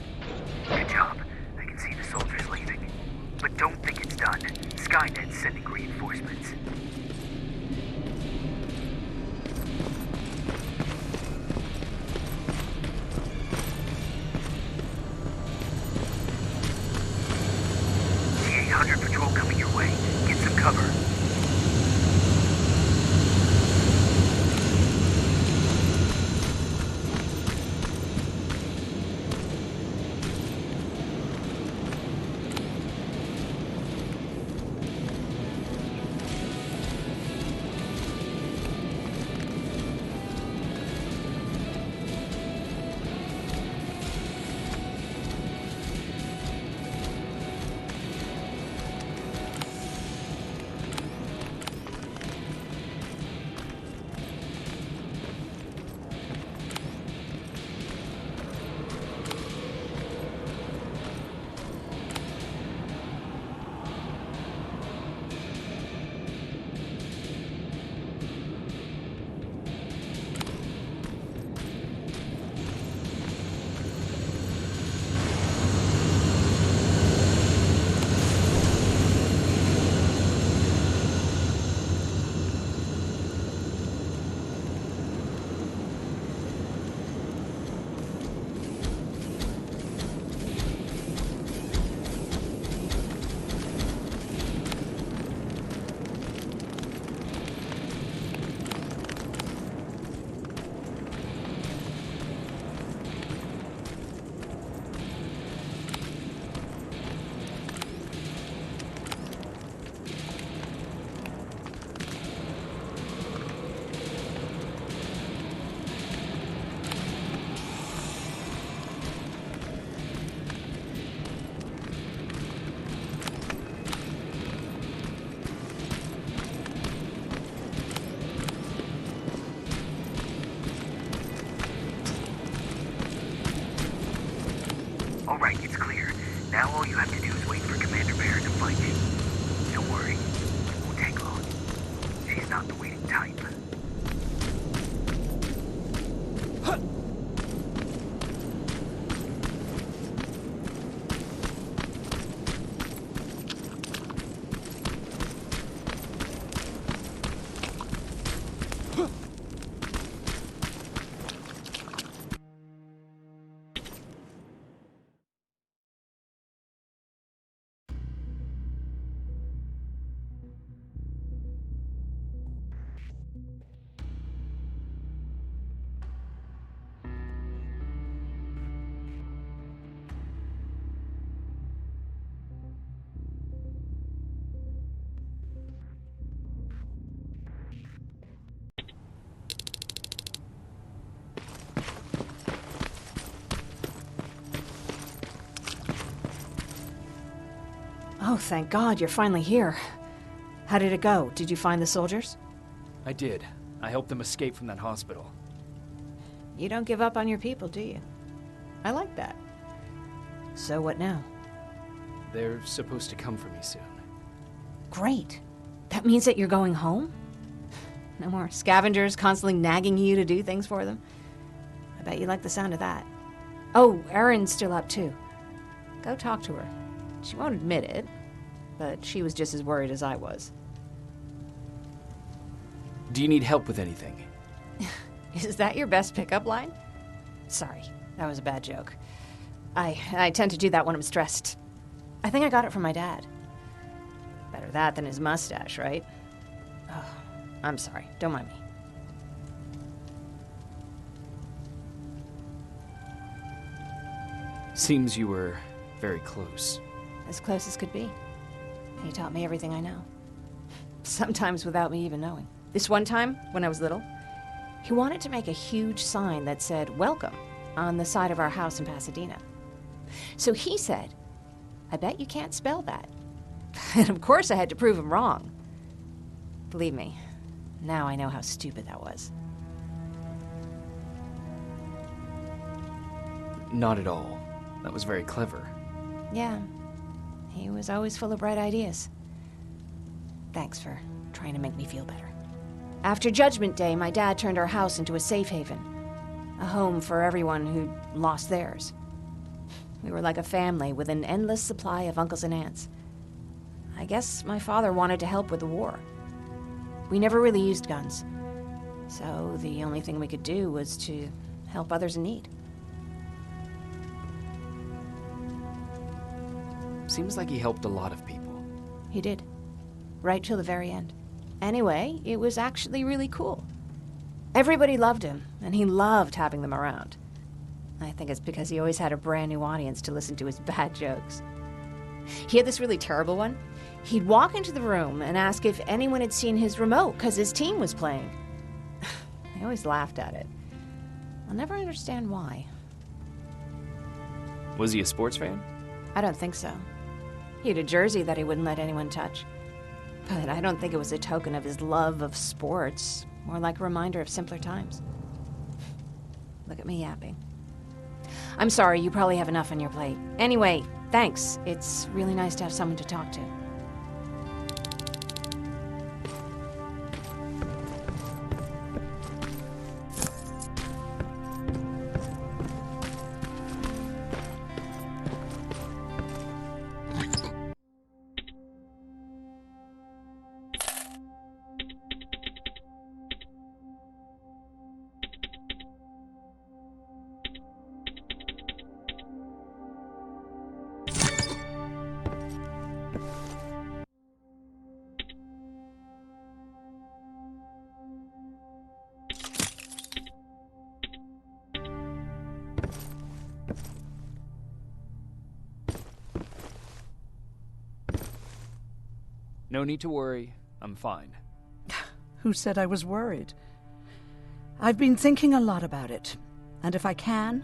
Good job. I can see the soldiers leaving. But don't think it's done. Skynet's sending reinforcements. T-800 patrol coming your way. Get some cover. Alright, it's clear. Now all you have to do is wait for Commander Barrett to find you. Don't worry, it won't take long. She's not the waiting type. Oh, thank God, you're finally here. How did it go? Did you find the soldiers? I did. I helped them escape from that hospital. You don't give up on your people, do you? I like that. So what now? They're supposed to come for me soon. Great. That means that you're going home? No more scavengers constantly nagging you to do things for them? I bet you like the sound of that. Oh, Erin's still up too. Go talk to her. She won't admit it, but she was just as worried as I was. Do you need help with anything? Is that your best pickup line? Sorry, that was a bad joke. I tend to do that when I'm stressed. I think I got it from my dad. Better that than his mustache, right? Oh, I'm sorry. Don't mind me. Seems you were very close. As close as could be. He taught me everything I know. Sometimes without me even knowing. This one time, when I was little, he wanted to make a huge sign that said, "Welcome," on the side of our house in Pasadena. So he said, "I bet you can't spell that." And of course I had to prove him wrong. Believe me, now I know how stupid that was. Not at all. That was very clever. Yeah, he was always full of bright ideas. Thanks for trying to make me feel better. After Judgment Day, my dad turned our house into a safe haven. A home for everyone who'd lost theirs. We were like a family with an endless supply of uncles and aunts. I guess my father wanted to help with the war. We never really used guns, so the only thing we could do was to help others in need. Seems like he helped a lot of people. He did. Right till the very end. Anyway, it was actually really cool. Everybody loved him, and he loved having them around. I think it's because he always had a brand new audience to listen to his bad jokes. He had this really terrible one. He'd walk into the room and ask if anyone had seen his remote because his team was playing. I always laughed at it. I'll never understand why. Was he a sports fan? I don't think so. He had a jersey that he wouldn't let anyone touch. But I don't think it was a token of his love of sports, more like a reminder of simpler times. Look at me yapping. I'm sorry, you probably have enough on your plate. Anyway, thanks. It's really nice to have someone to talk to. No need to worry. I'm fine. Who said I was worried? I've been thinking a lot about it, and if I can,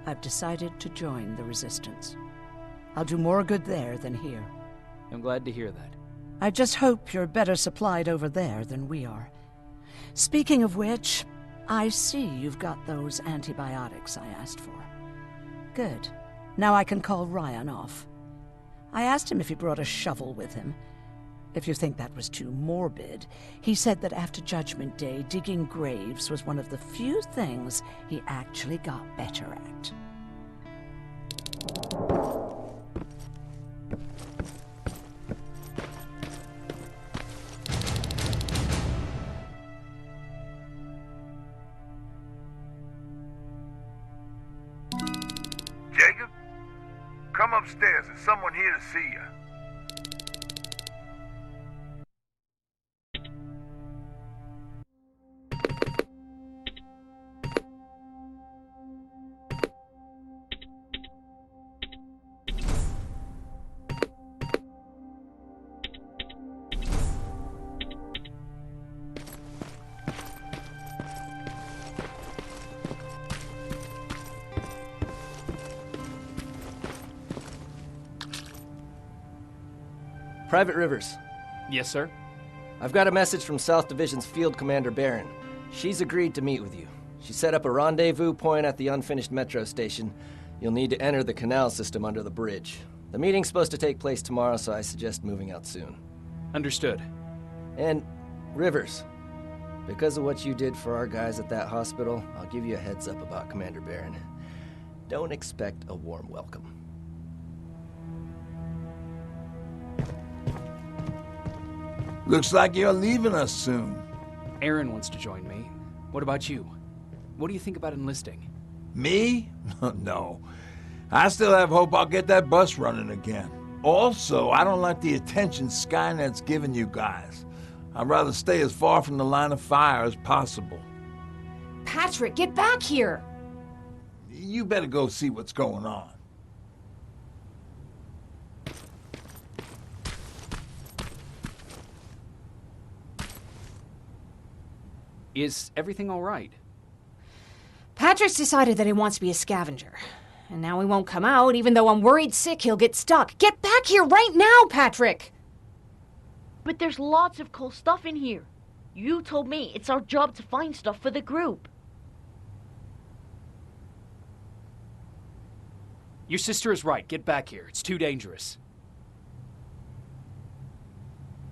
I've decided to join the Resistance. I'll do more good there than here. I'm glad to hear that. I just hope you're better supplied over there than we are. Speaking of which, I see you've got those antibiotics I asked for. Good. Now I can call Ryan off. I asked him if he brought a shovel with him. If you think that was too morbid, he said that after Judgment Day, digging graves was one of the few things he actually got better at. Jacob? Come upstairs. There's someone here to see you. Private Rivers. Yes, sir? I've got a message from South Division's Field Commander Barron. She's agreed to meet with you. She set up a rendezvous point at the unfinished metro station. You'll need to enter the canal system under the bridge. The meeting's supposed to take place tomorrow, so I suggest moving out soon. Understood. And, Rivers, because of what you did for our guys at that hospital, I'll give you a heads up about Commander Barron. Don't expect a warm welcome. Looks like you're leaving us soon. Aaron wants to join me. What about you? What do you think about enlisting? Me? No. I still have hope I'll get that bus running again. Also, I don't like the attention Skynet's giving you guys. I'd rather stay as far from the line of fire as possible. Patrick, get back here! You better go see what's going on. Is everything all right? Patrick's decided that he wants to be a scavenger. And now he won't come out, even though I'm worried sick he'll get stuck. Get back here right now, Patrick! But there's lots of cool stuff in here. You told me it's our job to find stuff for the group. Your sister is right. Get back here. It's too dangerous.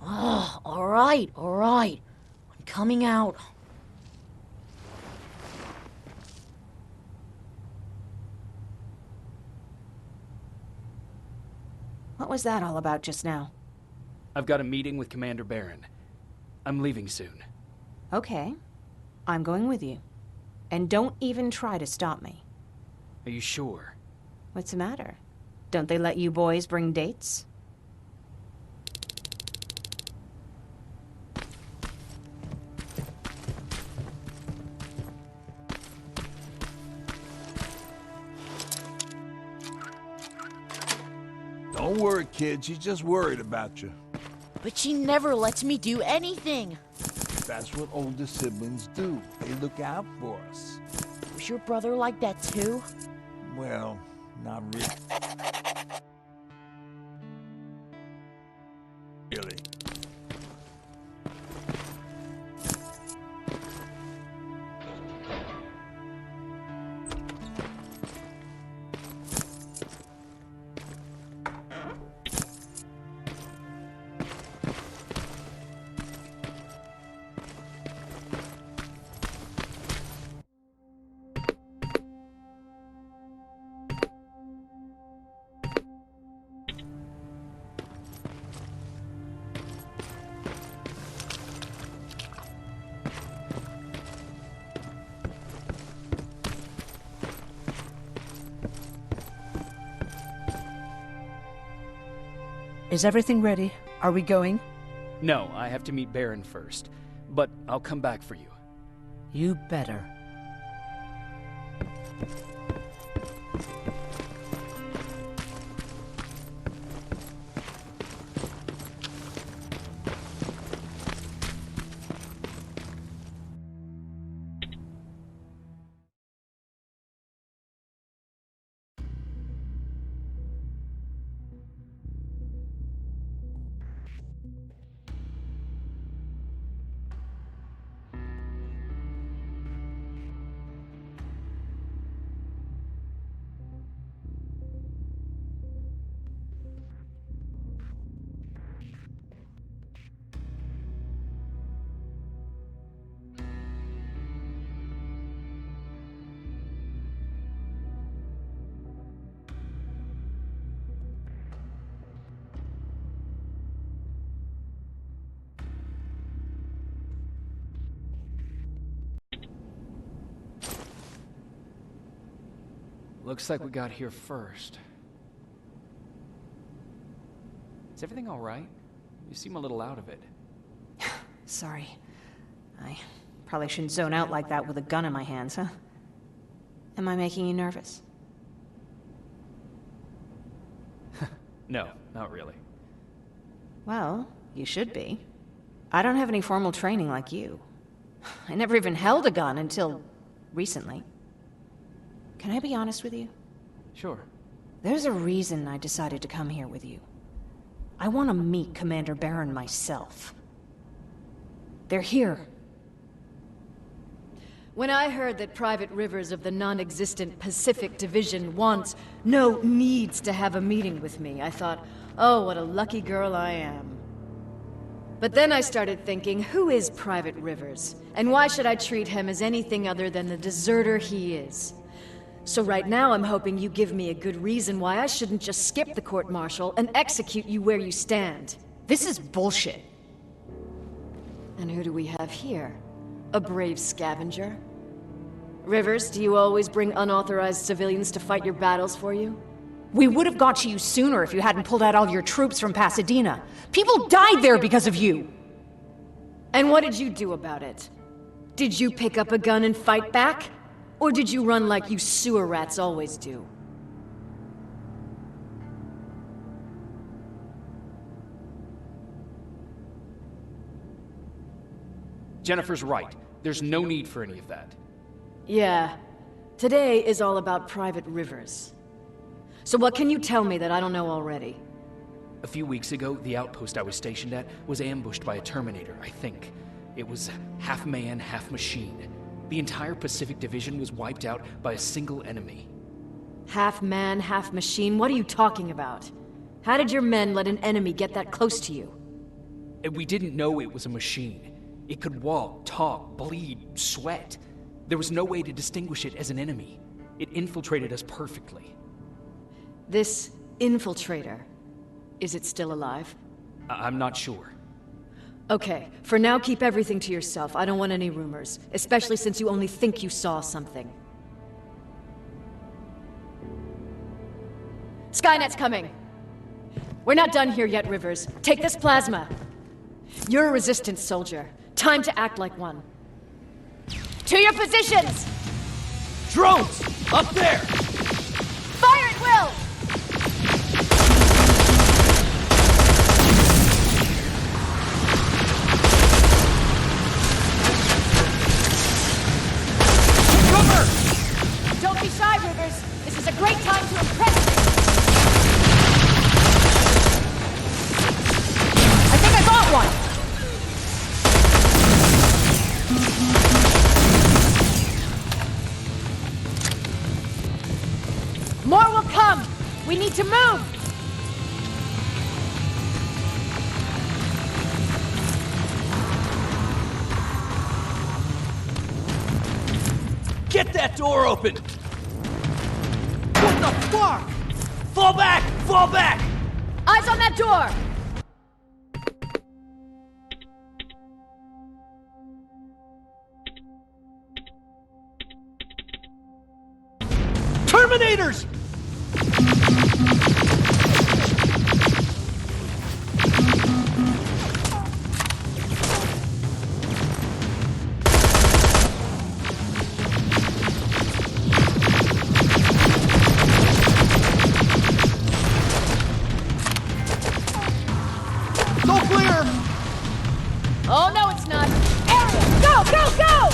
Oh, all right. I'm coming out. was that all about just now? I've got a meeting with Commander Barron. I'm leaving soon. Okay. I'm going with you. And don't even try to stop me. Are you sure? What's the matter? Don't they let you boys bring dates? Don't worry, kid. She's just worried about you. But she never lets me do anything. That's what older siblings do. They look out for us. Was your brother like that too? Well, not really. Really. Is everything ready? Are we going? No, I have to meet Barron first. But I'll come back for you. You better. Looks like we got here first. Is everything all right? You seem a little out of it. Sorry. I probably shouldn't zone out like that with a gun in my hands, huh? Am I making you nervous? No, not really. Well, you should be. I don't have any formal training like you. I never even held a gun until recently. Can I be honest with you? Sure. There's a reason I decided to come here with you. I want to meet Commander Barron myself. They're here. When I heard that Private Rivers of the non-existent Pacific Division needs to have a meeting with me, I thought, oh, what a lucky girl I am. But then I started thinking, who is Private Rivers? And why should I treat him as anything other than the deserter he is? So right now I'm hoping you give me a good reason why I shouldn't just skip the court-martial and execute you where you stand. This is bullshit. And who do we have here? A brave scavenger? Rivers, do you always bring unauthorized civilians to fight your battles for you? We would have got to you sooner if you hadn't pulled out all your troops from Pasadena. People died there because of you! And what did you do about it? Did you pick up a gun and fight back? Or did you run like you sewer rats always do? Jennifer's right. There's no need for any of that. Yeah. Today is all about Private Rivers. So what can you tell me that I don't know already? A few weeks ago, the outpost I was stationed at was ambushed by a Terminator, I think. It was half man, half machine. The entire Pacific Division was wiped out by a single enemy. Half man, half machine? What are you talking about? How did your men let an enemy get that close to you? And we didn't know it was a machine. It could walk, talk, bleed, sweat. There was no way to distinguish it as an enemy. It infiltrated us perfectly. This infiltrator. Is it still alive? I'm not sure. Okay, for now keep everything to yourself. I don't want any rumors, especially since you only think you saw something. Skynet's coming! We're not done here yet, Rivers. Take this plasma. You're a resistance soldier. Time to act like one. To your positions! Drones! Up there! Fire at will! Cover! Don't be shy, Rivers. This is a great time to impress me. I think I got one. More will come. We need to move. Get that door open! What the fuck? Fall back! Fall back! Eyes on that door. Terminators! Go clear! Oh, no, it's not. Area, go, go, go!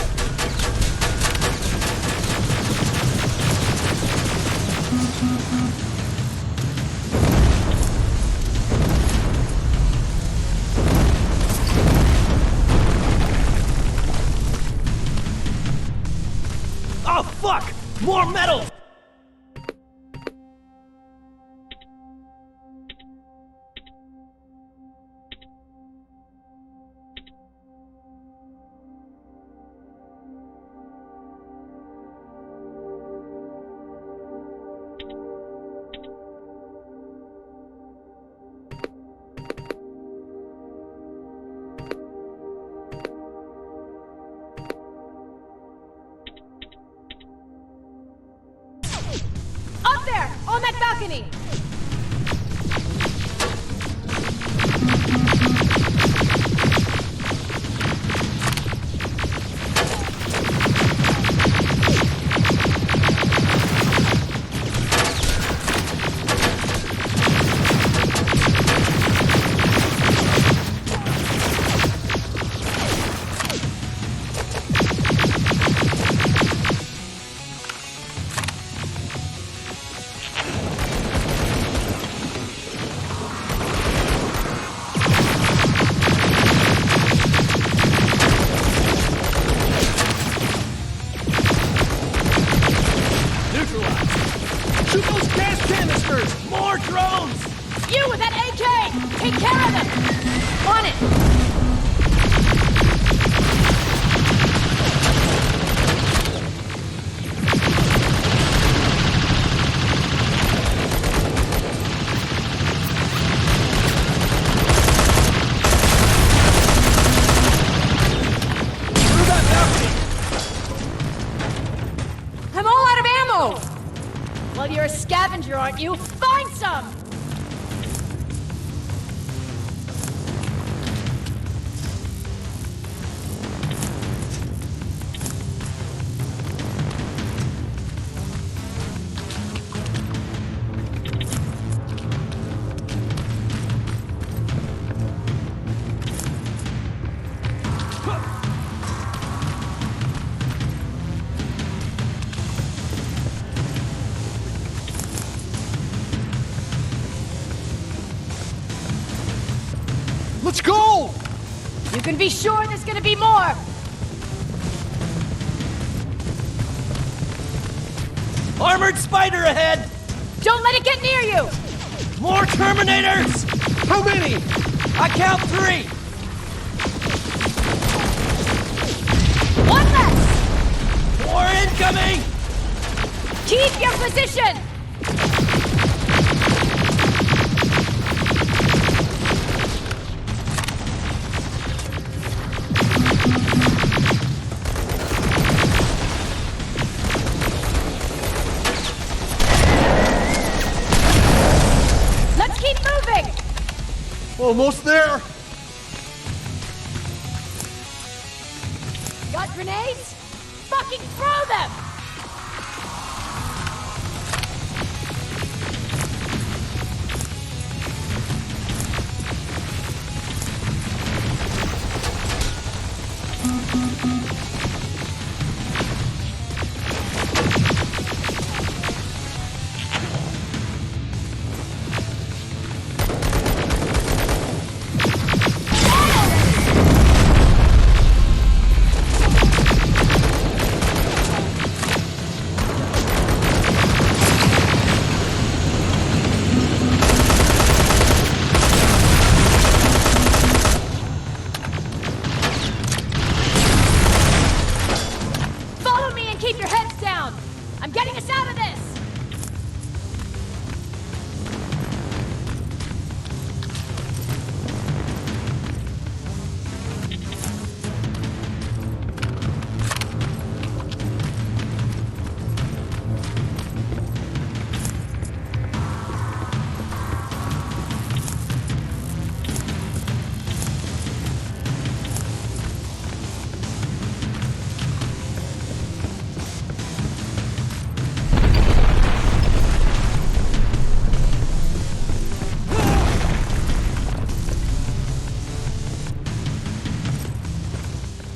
Oh, fuck! More metal! Up there, on that balcony. Shoot those gas canisters! More drones! You with that AK! Take care of it! On it! Through that balcony! I'm all out of ammo! Well, you're a scavenger, aren't you? Find some! Let's go! You can be sure there's gonna be more! Armored spider ahead! Don't let it get near you! More Terminators! How many? I count 3! One less! More incoming! Keep your position! Almost there! Got grenades? Fucking throw them!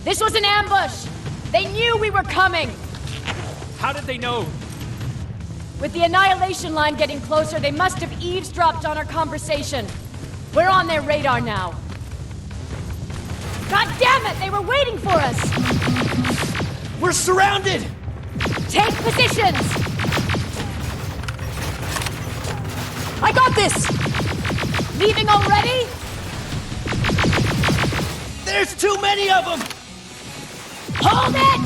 This was an ambush! They knew we were coming! How did they know? With the annihilation line getting closer, they must have eavesdropped on our conversation. We're on their radar now. God damn it! They were waiting for us! We're surrounded! Take positions! I got this! Leaving already? There's too many of them! Hold it!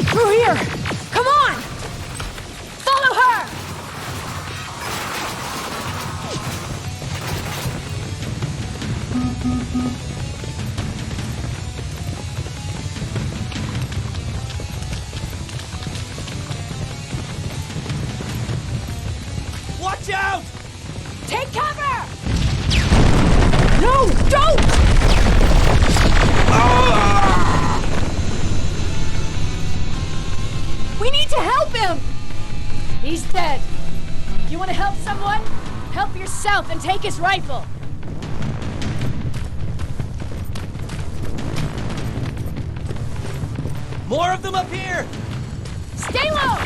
Through here! Come on! Follow her! Watch out! Take cover! No, don't! We need to help him! He's dead. You want to help someone? Help yourself and take his rifle. More of them up here! Stay low!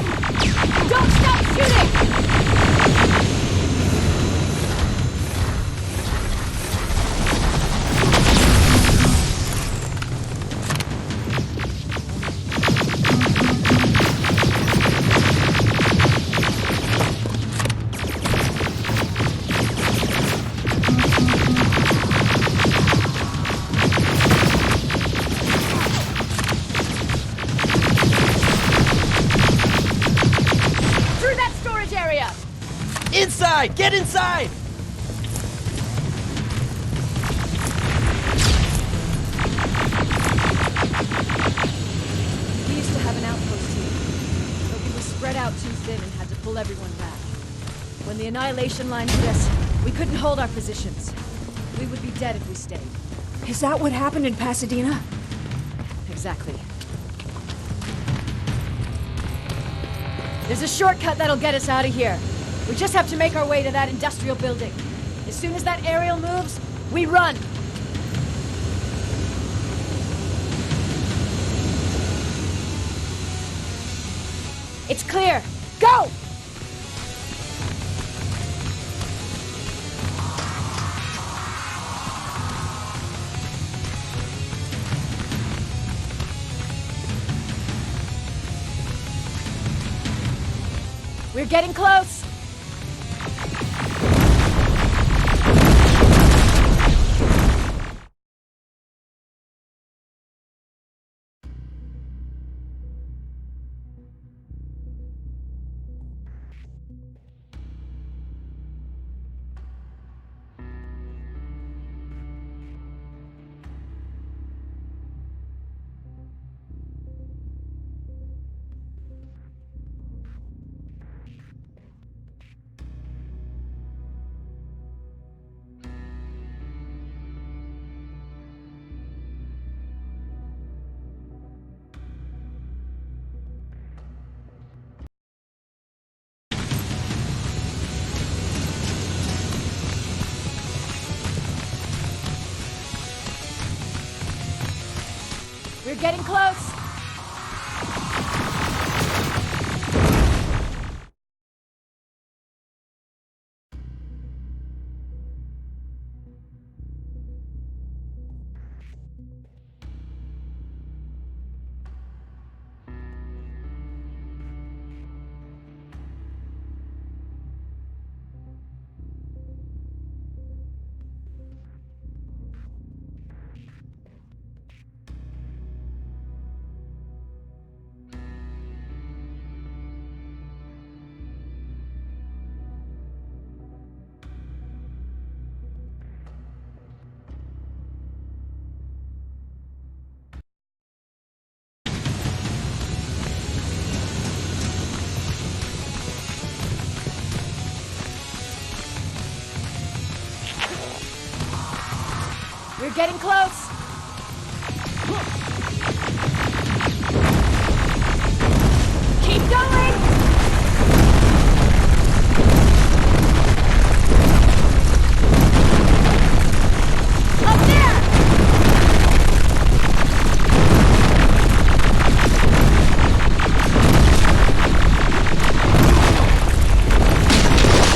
Don't stop shooting! Inside! Get inside! We used to have an outpost here, but we were spread out too thin and had to pull everyone back. When the annihilation line hit us, we couldn't hold our positions. We would be dead if we stayed. Is that what happened in Pasadena? Exactly. There's a shortcut that'll get us out of here. We just have to make our way to that industrial building. As soon as that aerial moves, we run! It's clear! Go! We're getting close! We're getting close! We're getting close! Keep going! Up there!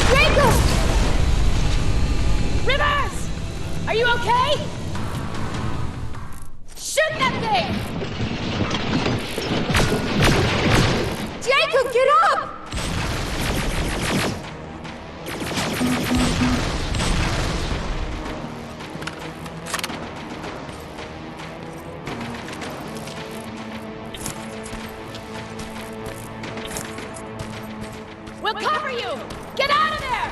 Draco! Rivers! Are you okay? Shoot that thing! Jacob, get up! We'll cover you! Get out of there!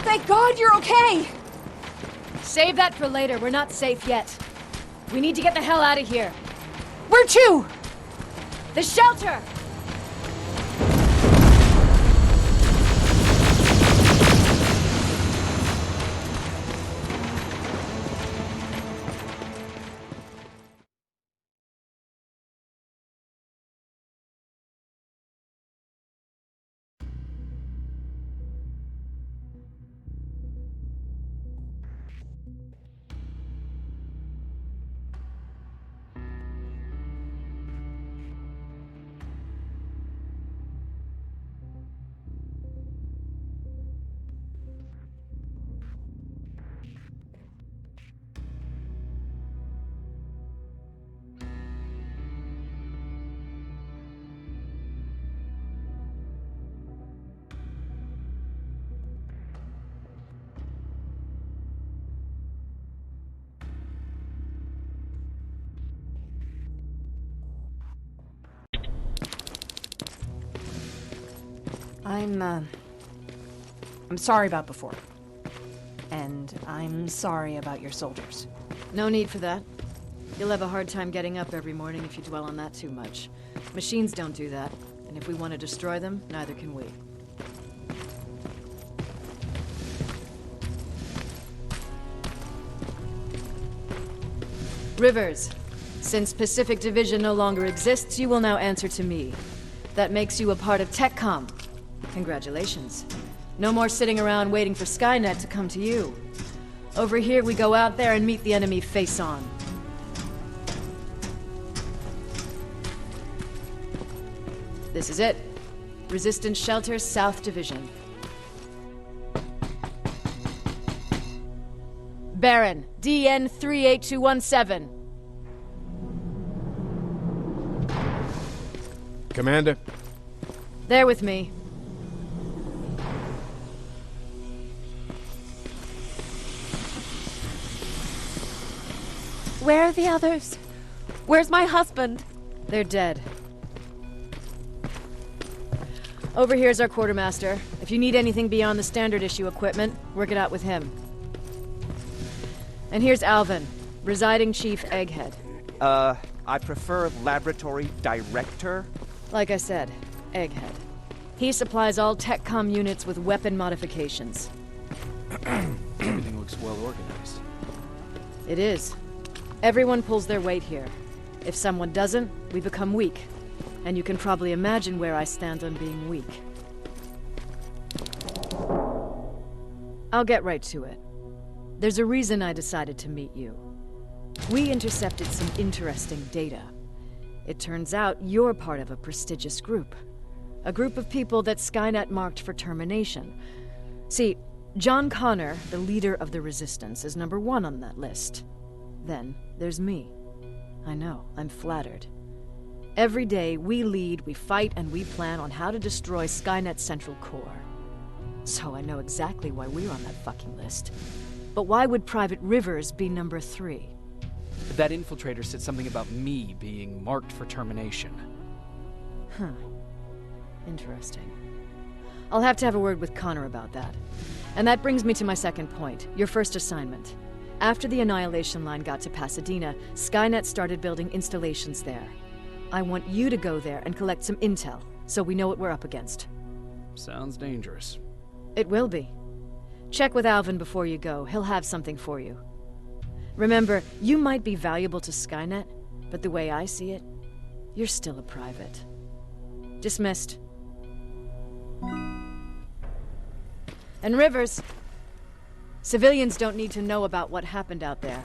Thank God you're okay! Save that for later. We're not safe yet. We need to get the hell out of here. Where to? The shelter! I'm sorry about before. And I'm sorry about your soldiers. No need for that. You'll have a hard time getting up every morning if you dwell on that too much. Machines don't do that, and if we want to destroy them, neither can we. Rivers, since Pacific Division no longer exists, you will now answer to me. That makes you a part of TechCom. Congratulations. No more sitting around waiting for Skynet to come to you. Over here, we go out there and meet the enemy face on. This is it. Resistance Shelter, South Division. Baron, DN 38217. Commander? There with me. Where are the others? Where's my husband? They're dead. Over here's our quartermaster. If you need anything beyond the standard issue equipment, work it out with him. And here's Alvin, residing chief Egghead. I prefer laboratory director. Like I said, Egghead. He supplies all TechCom units with weapon modifications. Everything looks well organized. It is. Everyone pulls their weight here. If someone doesn't, we become weak. And you can probably imagine where I stand on being weak. I'll get right to it. There's a reason I decided to meet you. We intercepted some interesting data. It turns out you're part of a prestigious group. A group of people that Skynet marked for termination. See, John Connor, the leader of the Resistance, is number 1 on that list. Then there's me. I know, I'm flattered. Every day, we lead, we fight, and we plan on how to destroy Skynet's central core. So I know exactly why we're on that fucking list. But why would Private Rivers be number 3? That infiltrator said something about me being marked for termination. Huh. Interesting. I'll have to have a word with Connor about that. And that brings me to my second point, your first assignment. After the Annihilation Line got to Pasadena, Skynet started building installations there. I want you to go there and collect some intel, so we know what we're up against. Sounds dangerous. It will be. Check with Alvin before you go. He'll have something for you. Remember, you might be valuable to Skynet, but the way I see it, you're still a private. Dismissed. And Rivers, civilians don't need to know about what happened out there.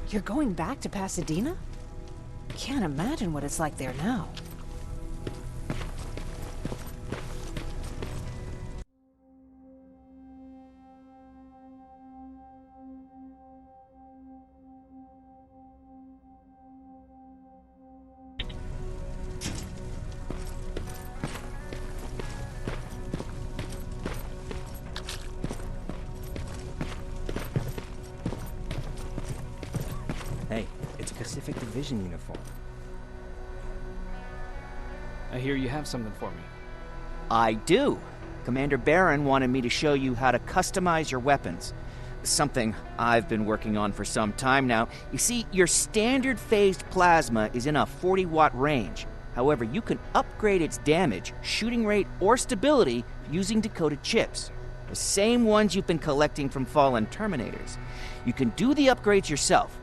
You're going back to Pasadena? Can't imagine what it's like there now. Hey, it's a Pacific Division uniform. I hear you have something for me. I do. Commander Barron wanted me to show you how to customize your weapons. Something I've been working on for some time now. You see, your standard phased plasma is in a 40-watt range. However, you can upgrade its damage, shooting rate, or stability using decoded chips. The same ones you've been collecting from fallen Terminators. You can do the upgrades yourself.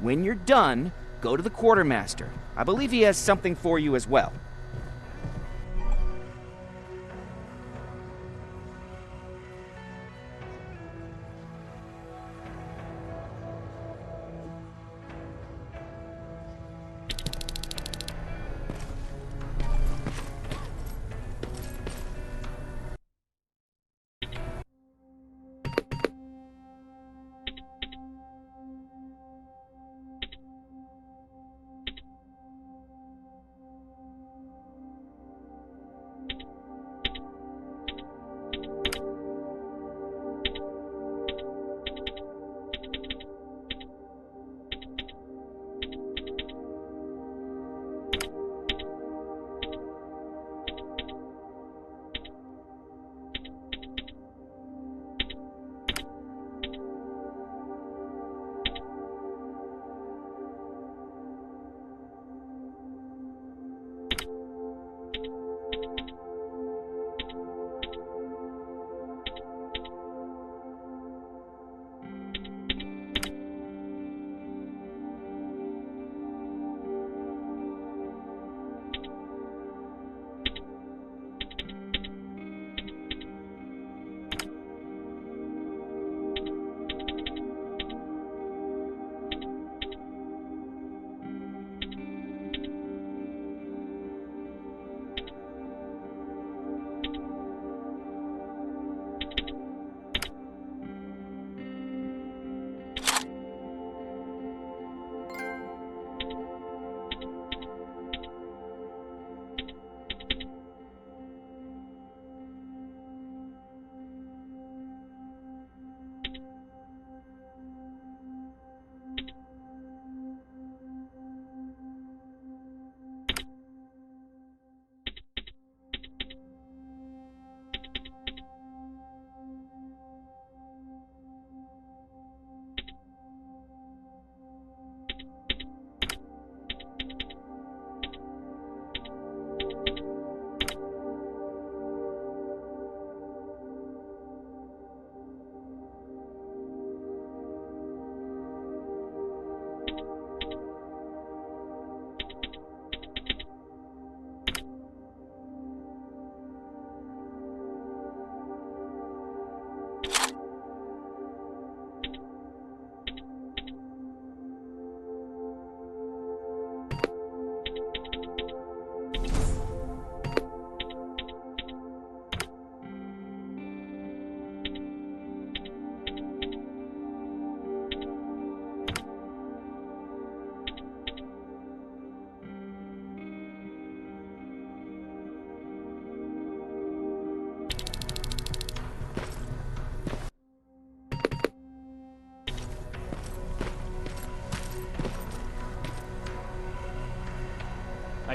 When you're done, go to the Quartermaster. I believe he has something for you as well.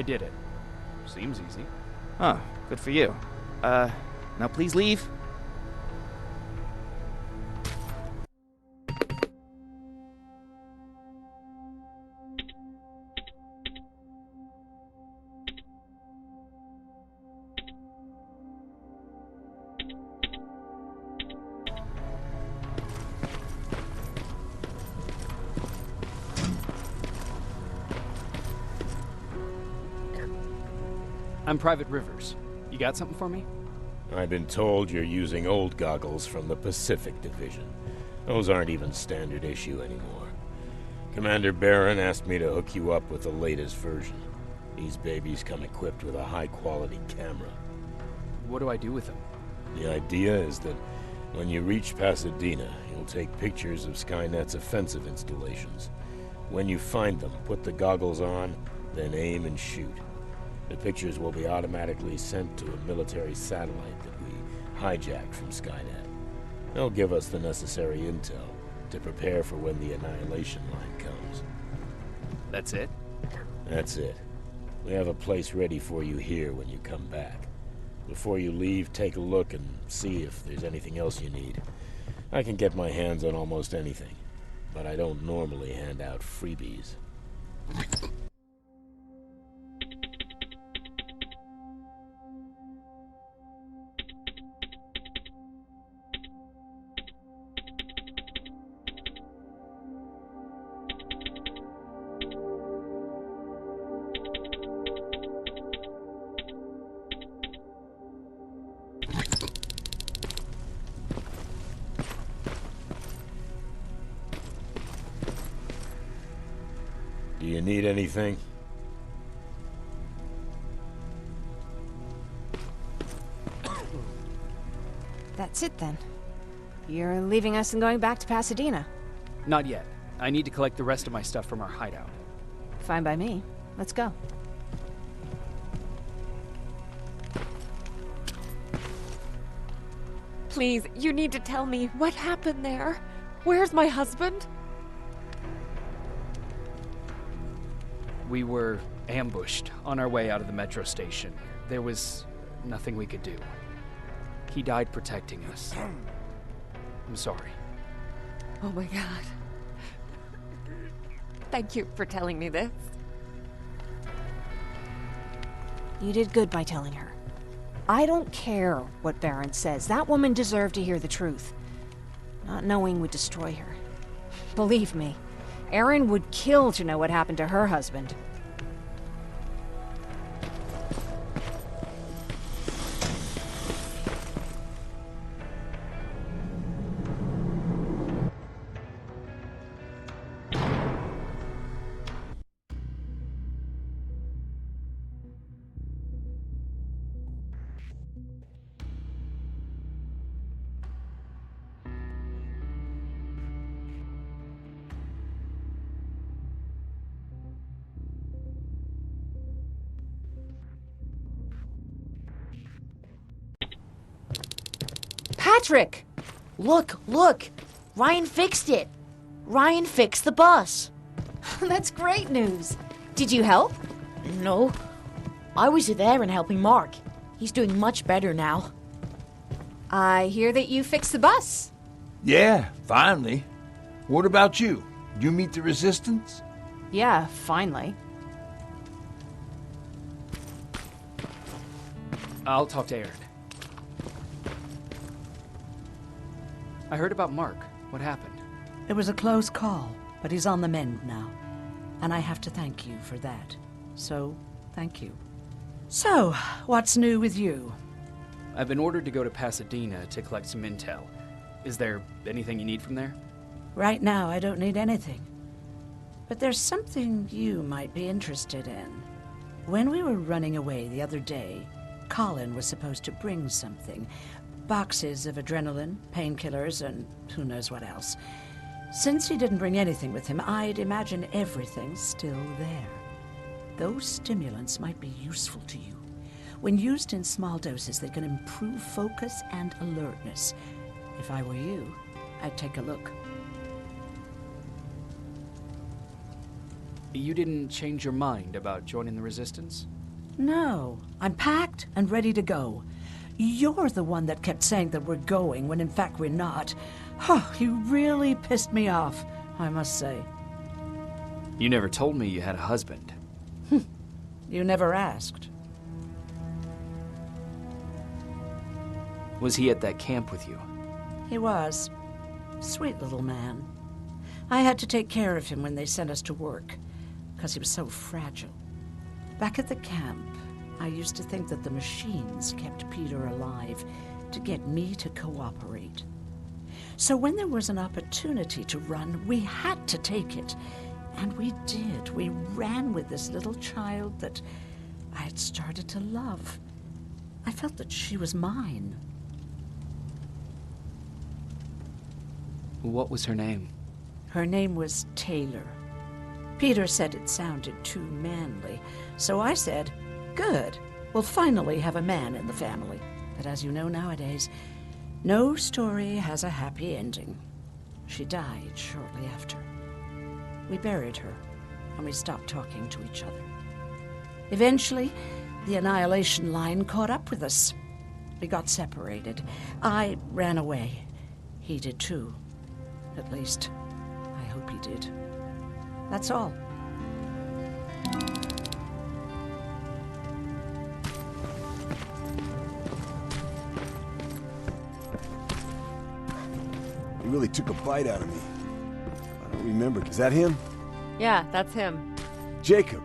did it. Seems easy. Huh, good for you. Now please leave. I'm Private Rivers. You got something for me? I've been told you're using old goggles from the Pacific Division. Those aren't even standard issue anymore. Commander Barron asked me to hook you up with the latest version. These babies come equipped with a high-quality camera. What do I do with them? The idea is that when you reach Pasadena, you'll take pictures of Skynet's offensive installations. When you find them, put the goggles on, then aim and shoot. The pictures will be automatically sent to a military satellite that we hijacked from Skynet. They'll give us the necessary intel to prepare for when the annihilation line comes. That's it? That's it. We have a place ready for you here when you come back. Before you leave, take a look and see if there's anything else you need. I can get my hands on almost anything, but I don't normally hand out freebies. Do you need anything? That's it then. You're leaving us and going back to Pasadena. Not yet. I need to collect the rest of my stuff from our hideout. Fine by me. Let's go. Please, you need to tell me what happened there. Where's my husband? We were ambushed on our way out of the metro station. There was nothing we could do. He died protecting us. I'm sorry. Oh my god. Thank you for telling me this. You did good by telling her. I don't care what Barron says. That woman deserved to hear the truth. Not knowing would destroy her. Believe me, Erin would kill to know what happened to her husband. Patrick! Look! Ryan fixed it! Ryan fixed the bus! That's great news. Did you help? No. I was there and helping Mark. He's doing much better now. I hear that you fixed the bus. Yeah, finally. What about you? Did you meet the resistance? Yeah, finally. I'll talk to Erin. I heard about Mark. What happened? It was a close call, but he's on the mend now. And I have to thank you for that. So, thank you. So, what's new with you? I've been ordered to go to Pasadena to collect some intel. Is there anything you need from there? Right now, I don't need anything. But there's something you might be interested in. When we were running away the other day, Colin was supposed to bring something. Boxes of adrenaline, painkillers, and who knows what else. Since he didn't bring anything with him, I'd imagine everything's still there. Those stimulants might be useful to you. When used in small doses, they can improve focus and alertness. If I were you, I'd take a look. You didn't change your mind about joining the Resistance? No, I'm packed and ready to go. You're the one that kept saying that we're going when in fact we're not. Oh, you really pissed me off, I must say. You never told me you had a husband. You never asked. Was he at that camp with you? He was. Sweet little man. I had to take care of him when they sent us to work, because he was so fragile. Back at the camp, I used to think that the machines kept Peter alive to get me to cooperate. So when there was an opportunity to run, we had to take it. And we did. We ran with this little child that I had started to love. I felt that she was mine. What was her name? Her name was Taylor. Peter said it sounded too manly, so I said, good, we'll finally have a man in the family. But as you know nowadays, no story has a happy ending. She died shortly after. We buried her, and we stopped talking to each other. Eventually, the Annihilation Line caught up with us. We got separated. I ran away. He did too. At least, I hope he did. That's all. He really took a bite out of me. I don't remember. Is that him? Yeah, that's him. Jacob.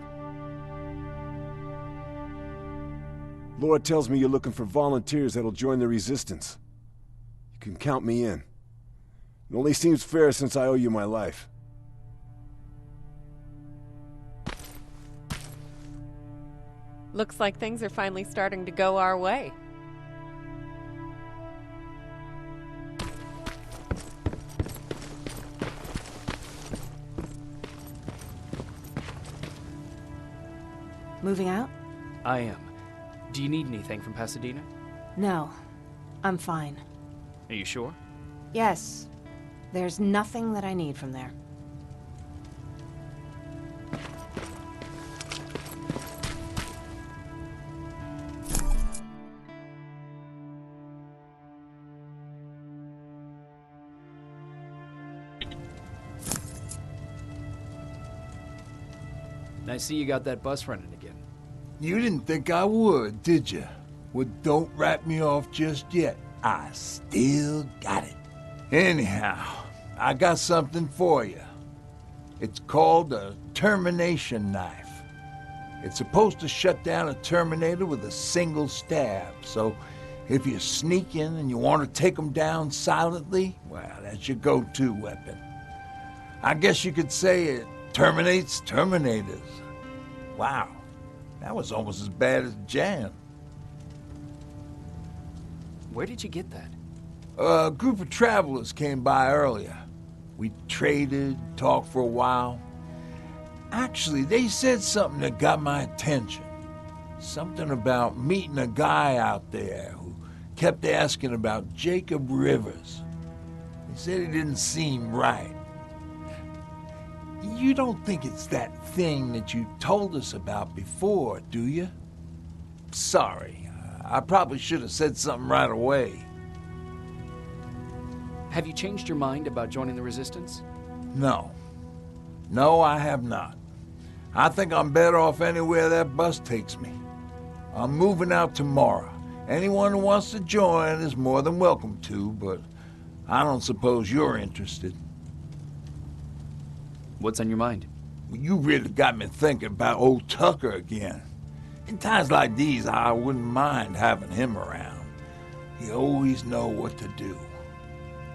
Laura tells me you're looking for volunteers that'll join the Resistance. You can count me in. It only seems fair since I owe you my life. Looks like things are finally starting to go our way. Moving out? I am. Do you need anything from Pasadena? No. I'm fine. Are you sure? Yes. There's nothing that I need from there. I see you got that bus running again. You didn't think I would, did you? Well, don't wrap me off just yet. I still got it. Anyhow, I got something for you. It's called a termination knife. It's supposed to shut down a Terminator with a single stab, so if you sneak in and you want to take them down silently, well, that's your go-to weapon. I guess you could say it terminates Terminators. Wow, that was almost as bad as Jan. Where did you get that? A group of travelers came by earlier. We traded, talked for a while. Actually, they said something that got my attention. Something about meeting a guy out there who kept asking about Jacob Rivers. They said he didn't seem right. You don't think it's that thing that you told us about before, do you? Sorry, I probably should have said something right away. Have you changed your mind about joining the Resistance? No. No, I have not. I think I'm better off anywhere that bus takes me. I'm moving out tomorrow. Anyone who wants to join is more than welcome to, but I don't suppose you're interested. What's on your mind? You really got me thinking about old Tucker again. In times like these, I wouldn't mind having him around. He always know what to do.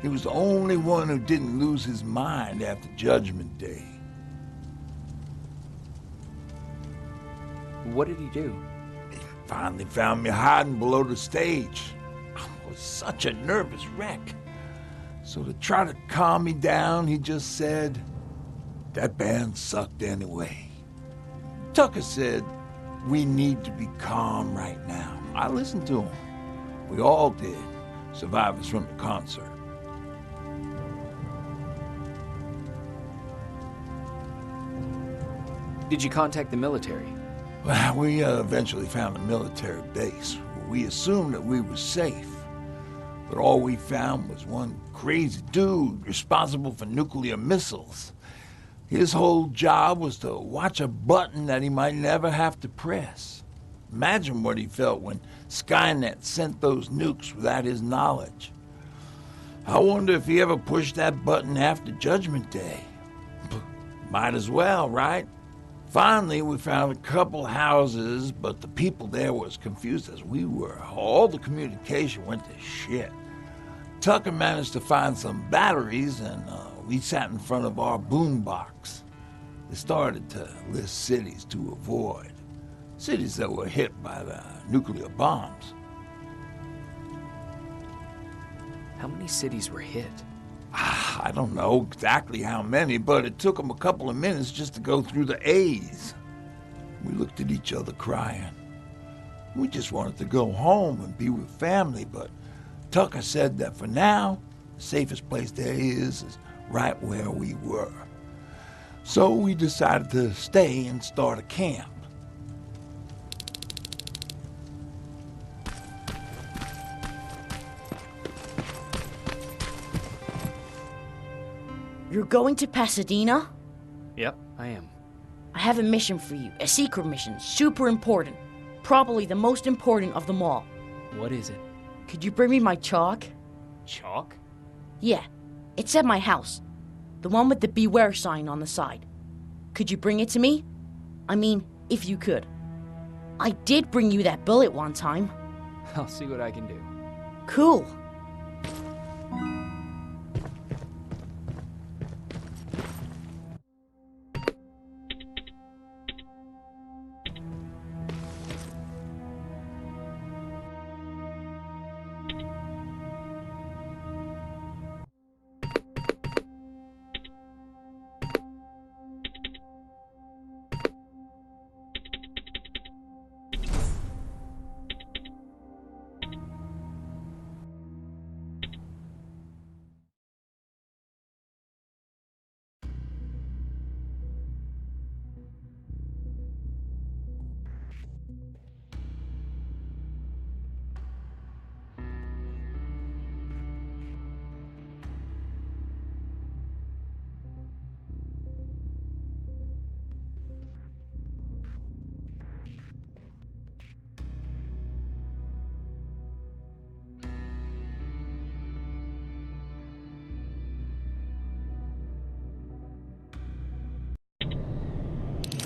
He was the only one who didn't lose his mind after Judgment Day. What did he do? He finally found me hiding below the stage. I was such a nervous wreck. So to try to calm me down, he just said, "That band sucked anyway." Tucker said, "We need to be calm right now." I listened to him. We all did, survivors from the concert. Did you contact the military? Well, we eventually found a military base. We assumed that we were safe. But all we found was one crazy dude responsible for nuclear missiles. His whole job was to watch a button that he might never have to press. Imagine what he felt when Skynet sent those nukes without his knowledge. I wonder if he ever pushed that button after Judgment Day. Might as well, right? Finally, we found a couple houses, but the people there were as confused as we were. All the communication went to shit. Tucker managed to find some batteries, and we sat in front of our boombox. They started to list cities to avoid. Cities that were hit by the nuclear bombs. How many cities were hit? I don't know exactly how many, but it took them a couple of minutes just to go through the A's. We looked at each other crying. We just wanted to go home and be with family, but Tucker said that for now, the safest place there is right where we were. So we decided to stay and start a camp. You're going to Pasadena? Yep, I am. I have a mission for you. A secret mission. Super important. Probably the most important of them all. What is it? Could you bring me my chalk? Chalk? Yeah. It's at my house. The one with the beware sign on the side. Could you bring it to me? I mean, if you could. I did bring you that bullet one time. I'll see what I can do. Cool.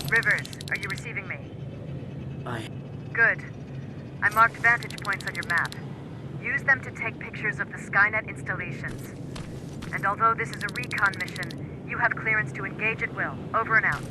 Rivers, are you receiving me? I... Good. I marked vantage points on your map. Use them to take pictures of the Skynet installations. And although this is a recon mission, you have clearance to engage at will. Over and out.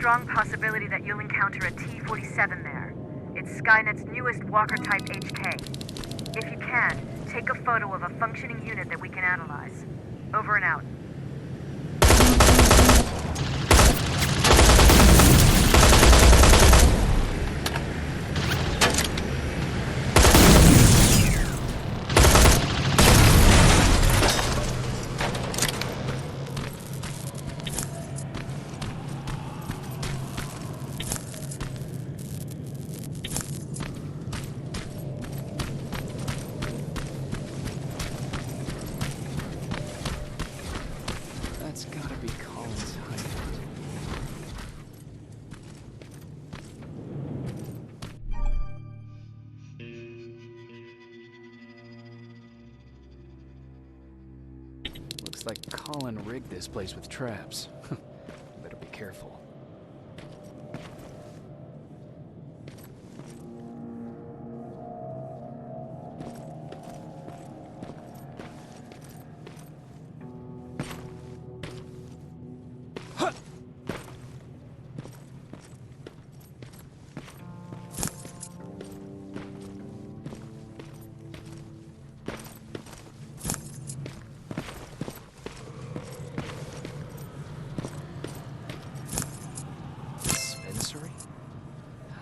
strong possibility that you'll encounter a T-47 there. It's Skynet's newest Walker-type HK. If you can, take a photo of a functioning unit that we can analyze. Over and out. That's gotta be Colin's hideout. Looks like Colin rigged this place with traps. Better be careful.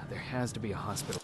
There has to be a hospital.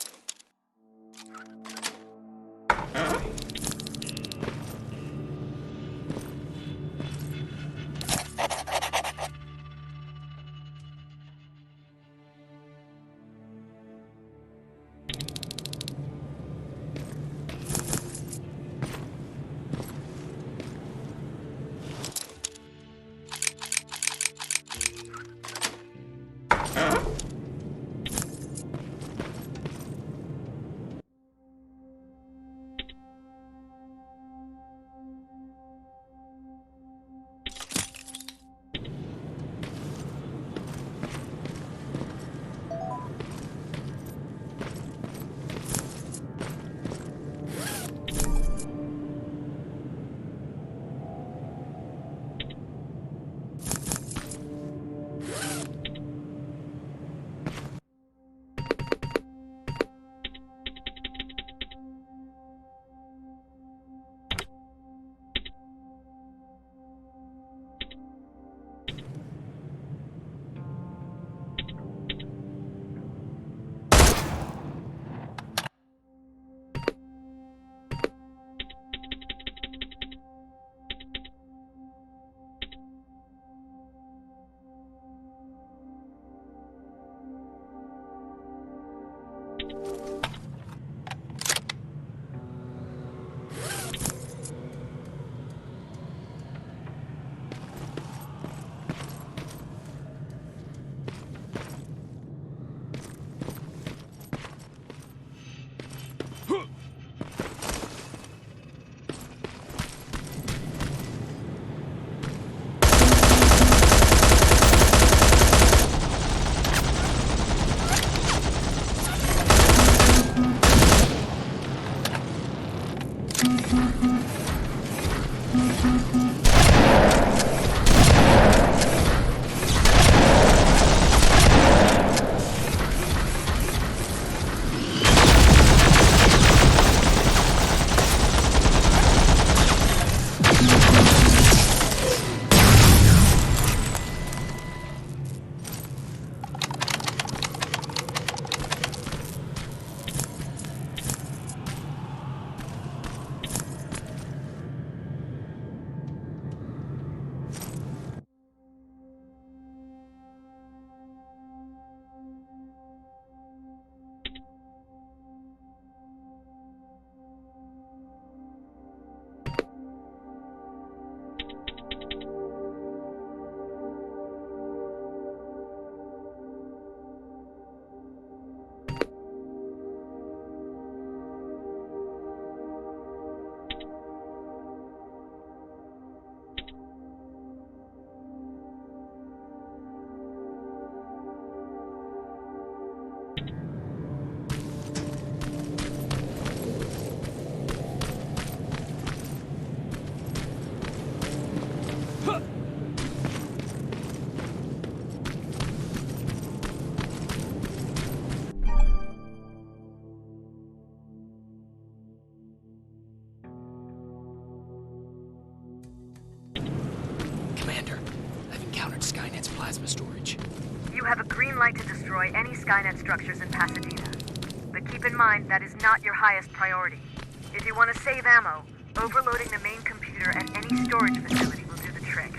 have a green light to destroy any Skynet structures in Pasadena. But keep in mind, that is not your highest priority. If you want to save ammo, overloading the main computer at any storage facility will do the trick.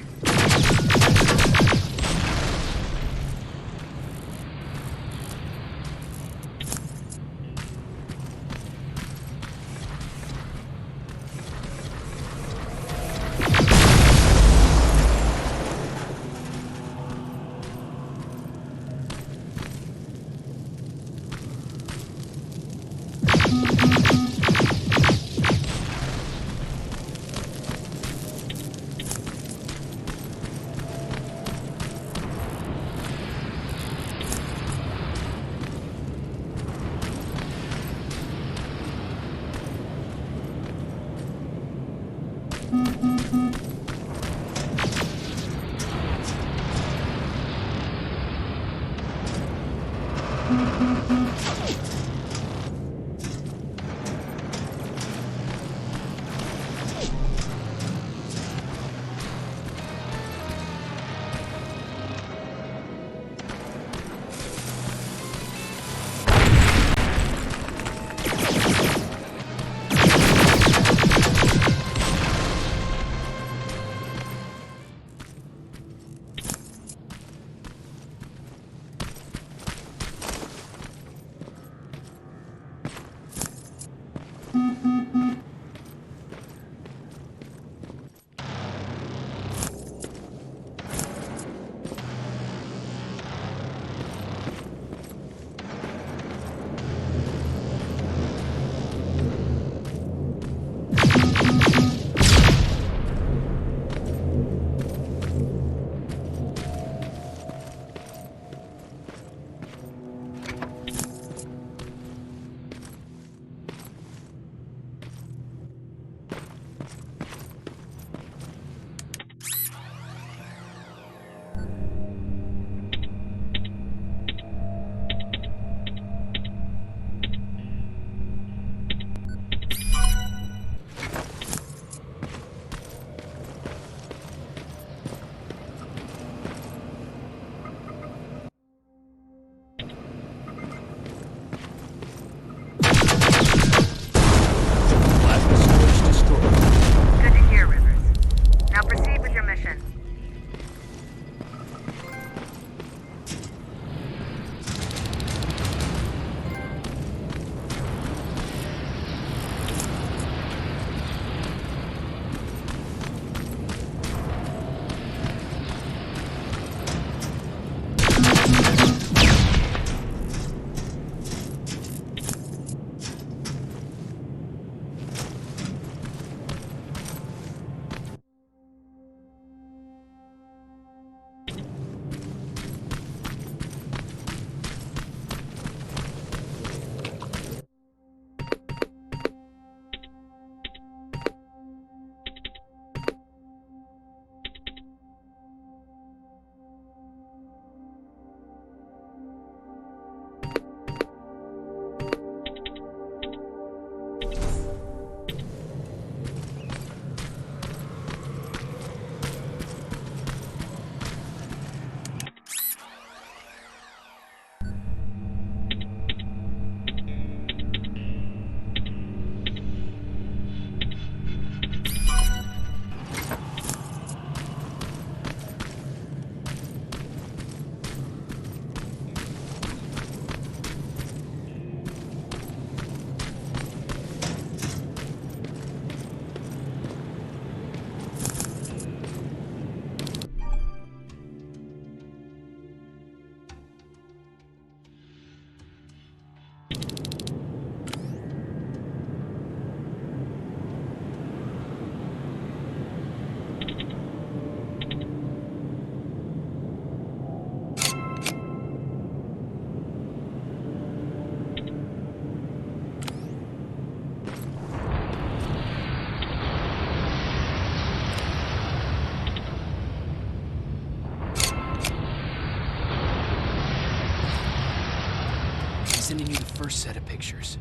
Sending you the first set of pictures.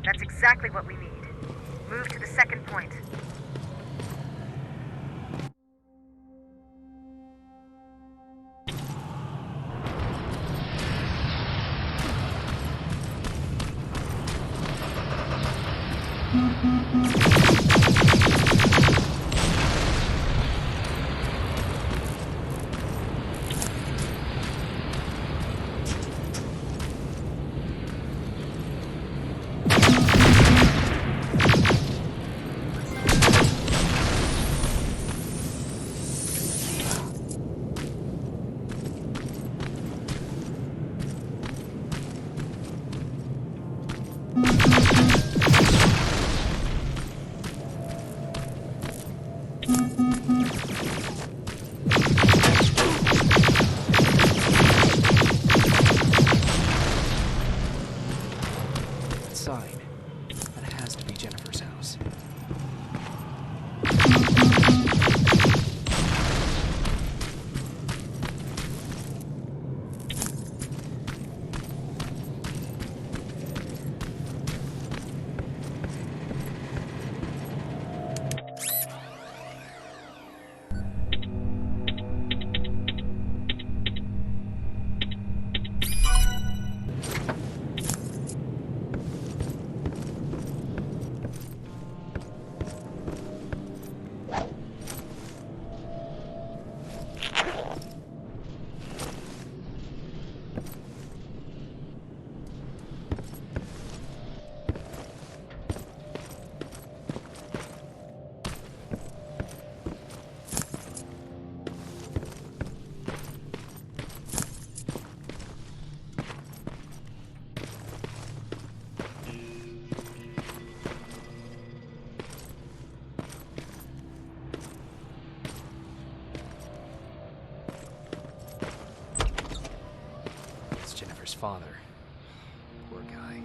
That's exactly what we need. Move to the second point. Sign. That has to be Jennifer's house. Jennifer's father. Poor guy.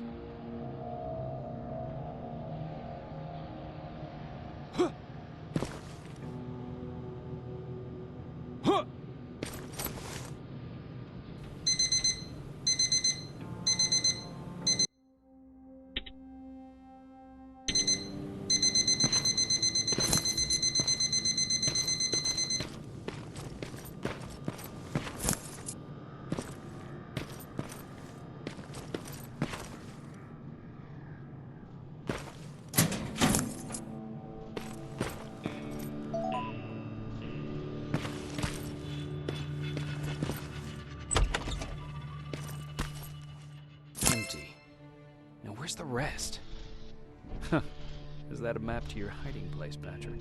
Empty. Now where's the rest? Huh. Is that a map to your hiding place, Patrick?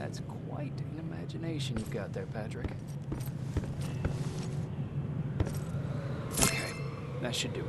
That's quite an imagination you've got there, Patrick. Okay, that should do it.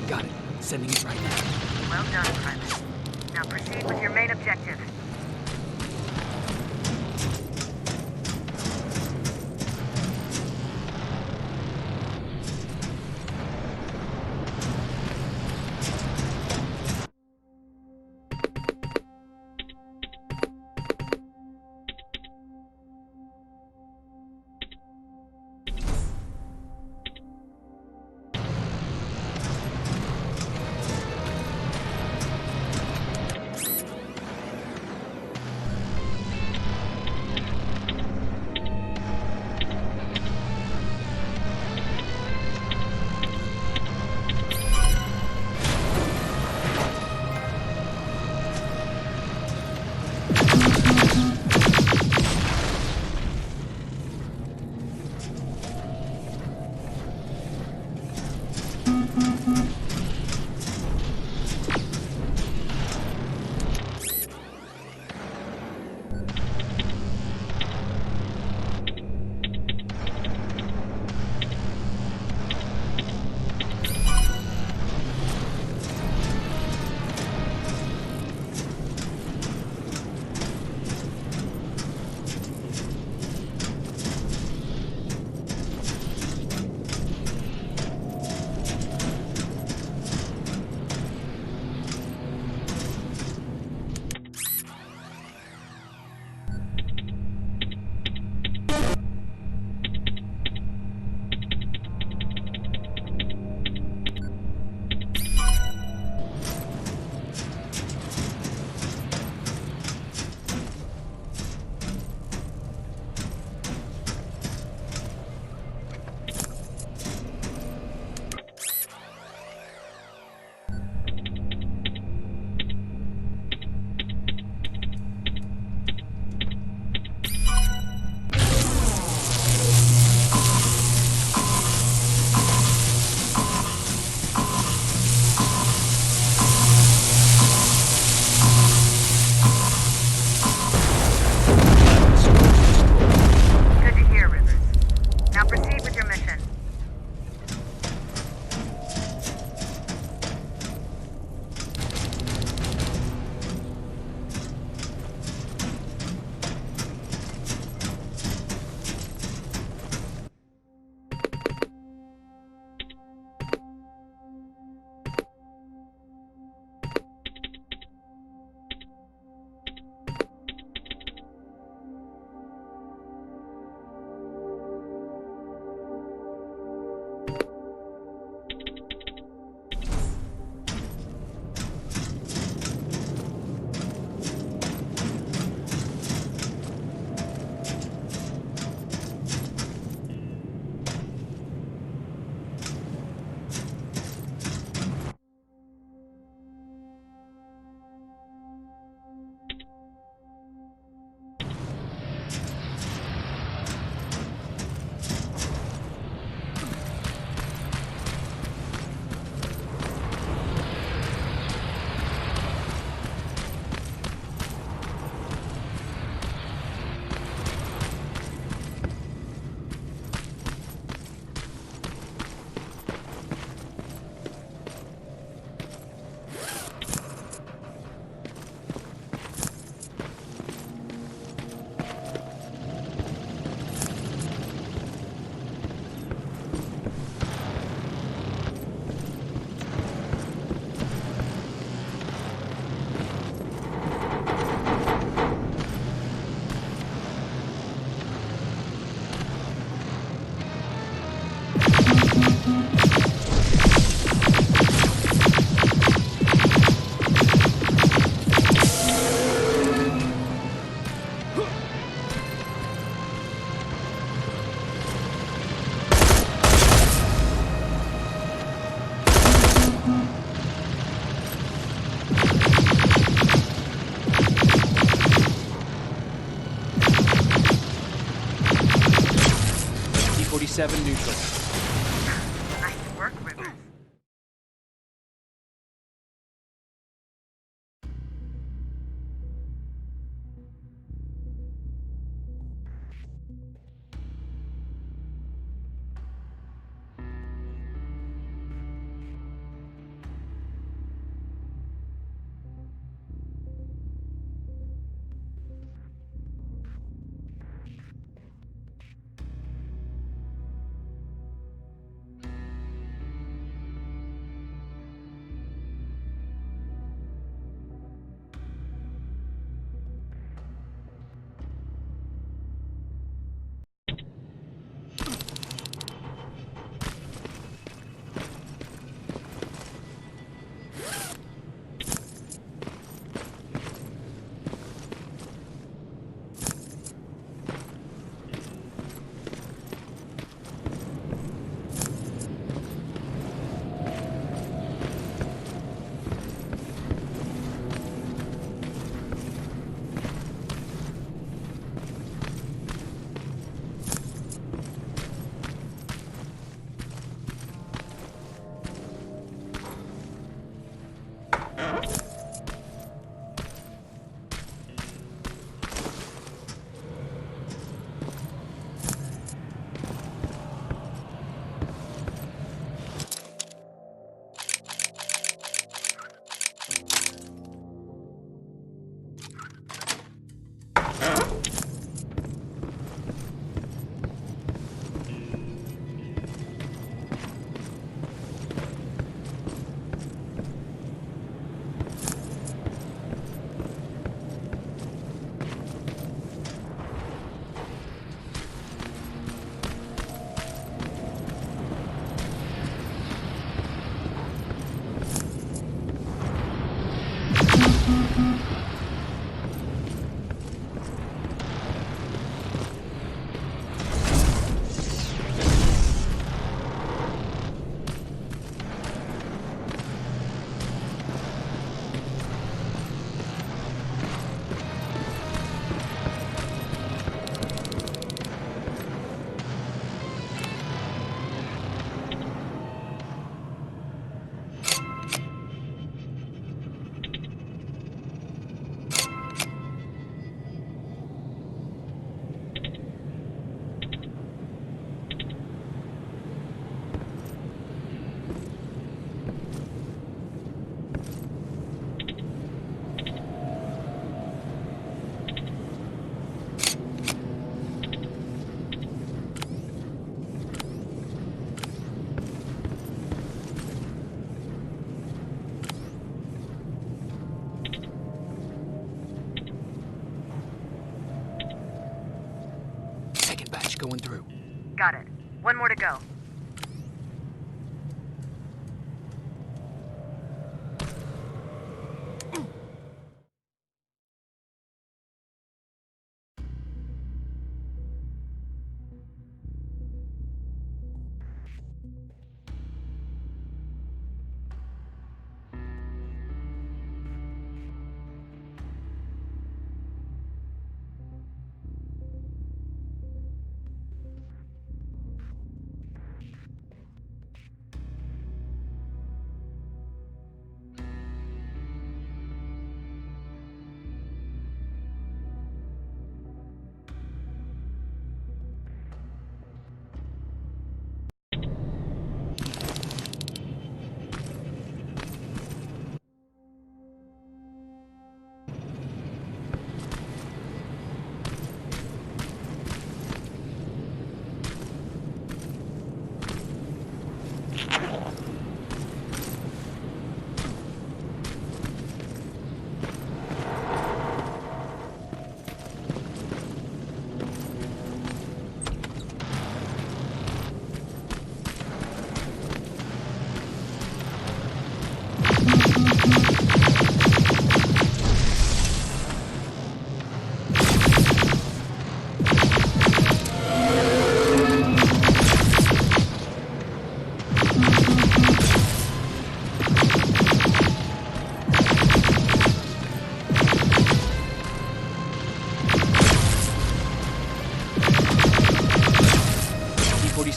Got it. Sending it right now. Well done, Private. Now proceed with your main objective. 7 neutral. Nice work, Rivers. Going through. Got it. One more to go.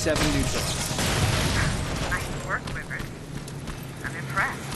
7 neutralized. Nice work, Rivers. I'm impressed.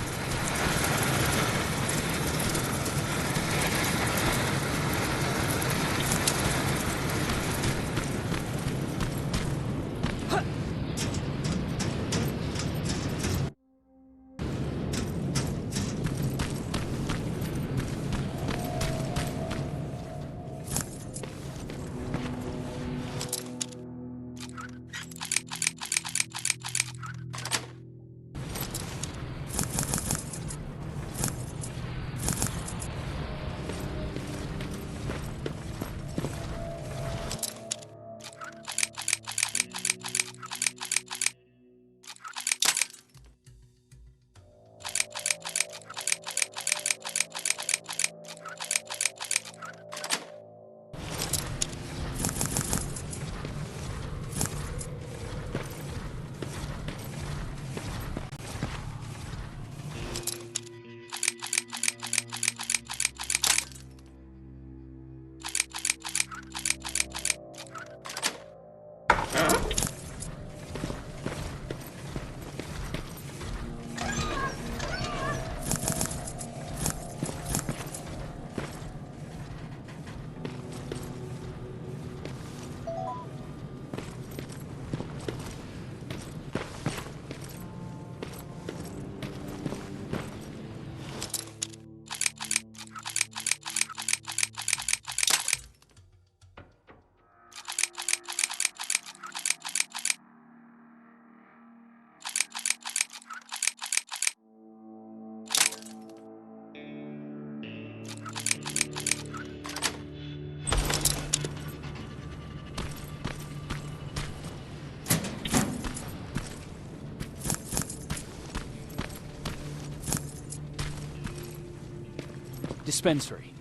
Dispensary.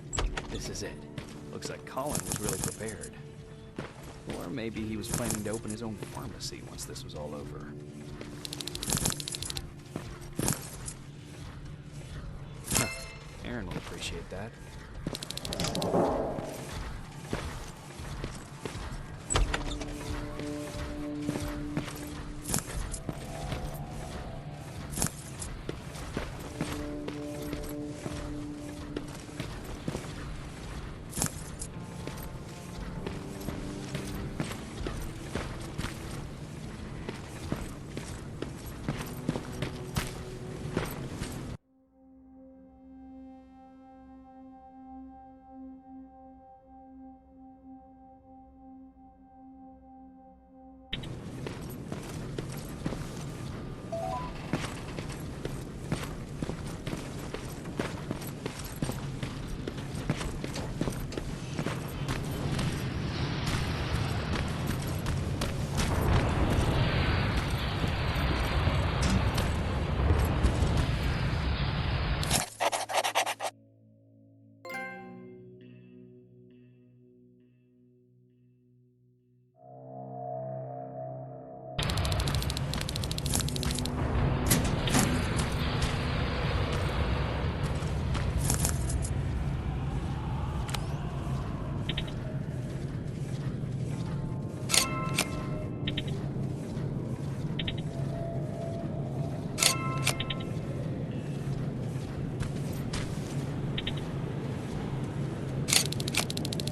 This is it. Looks like Colin was really prepared. Or maybe he was planning to open his own pharmacy once this was all over. Huh. Aaron will appreciate that.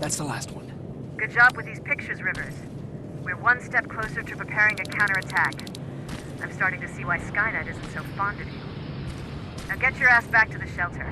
That's the last one. Good job with these pictures, Rivers. We're one step closer to preparing a counterattack. I'm starting to see why Skynet isn't so fond of you. Now get your ass back to the shelter.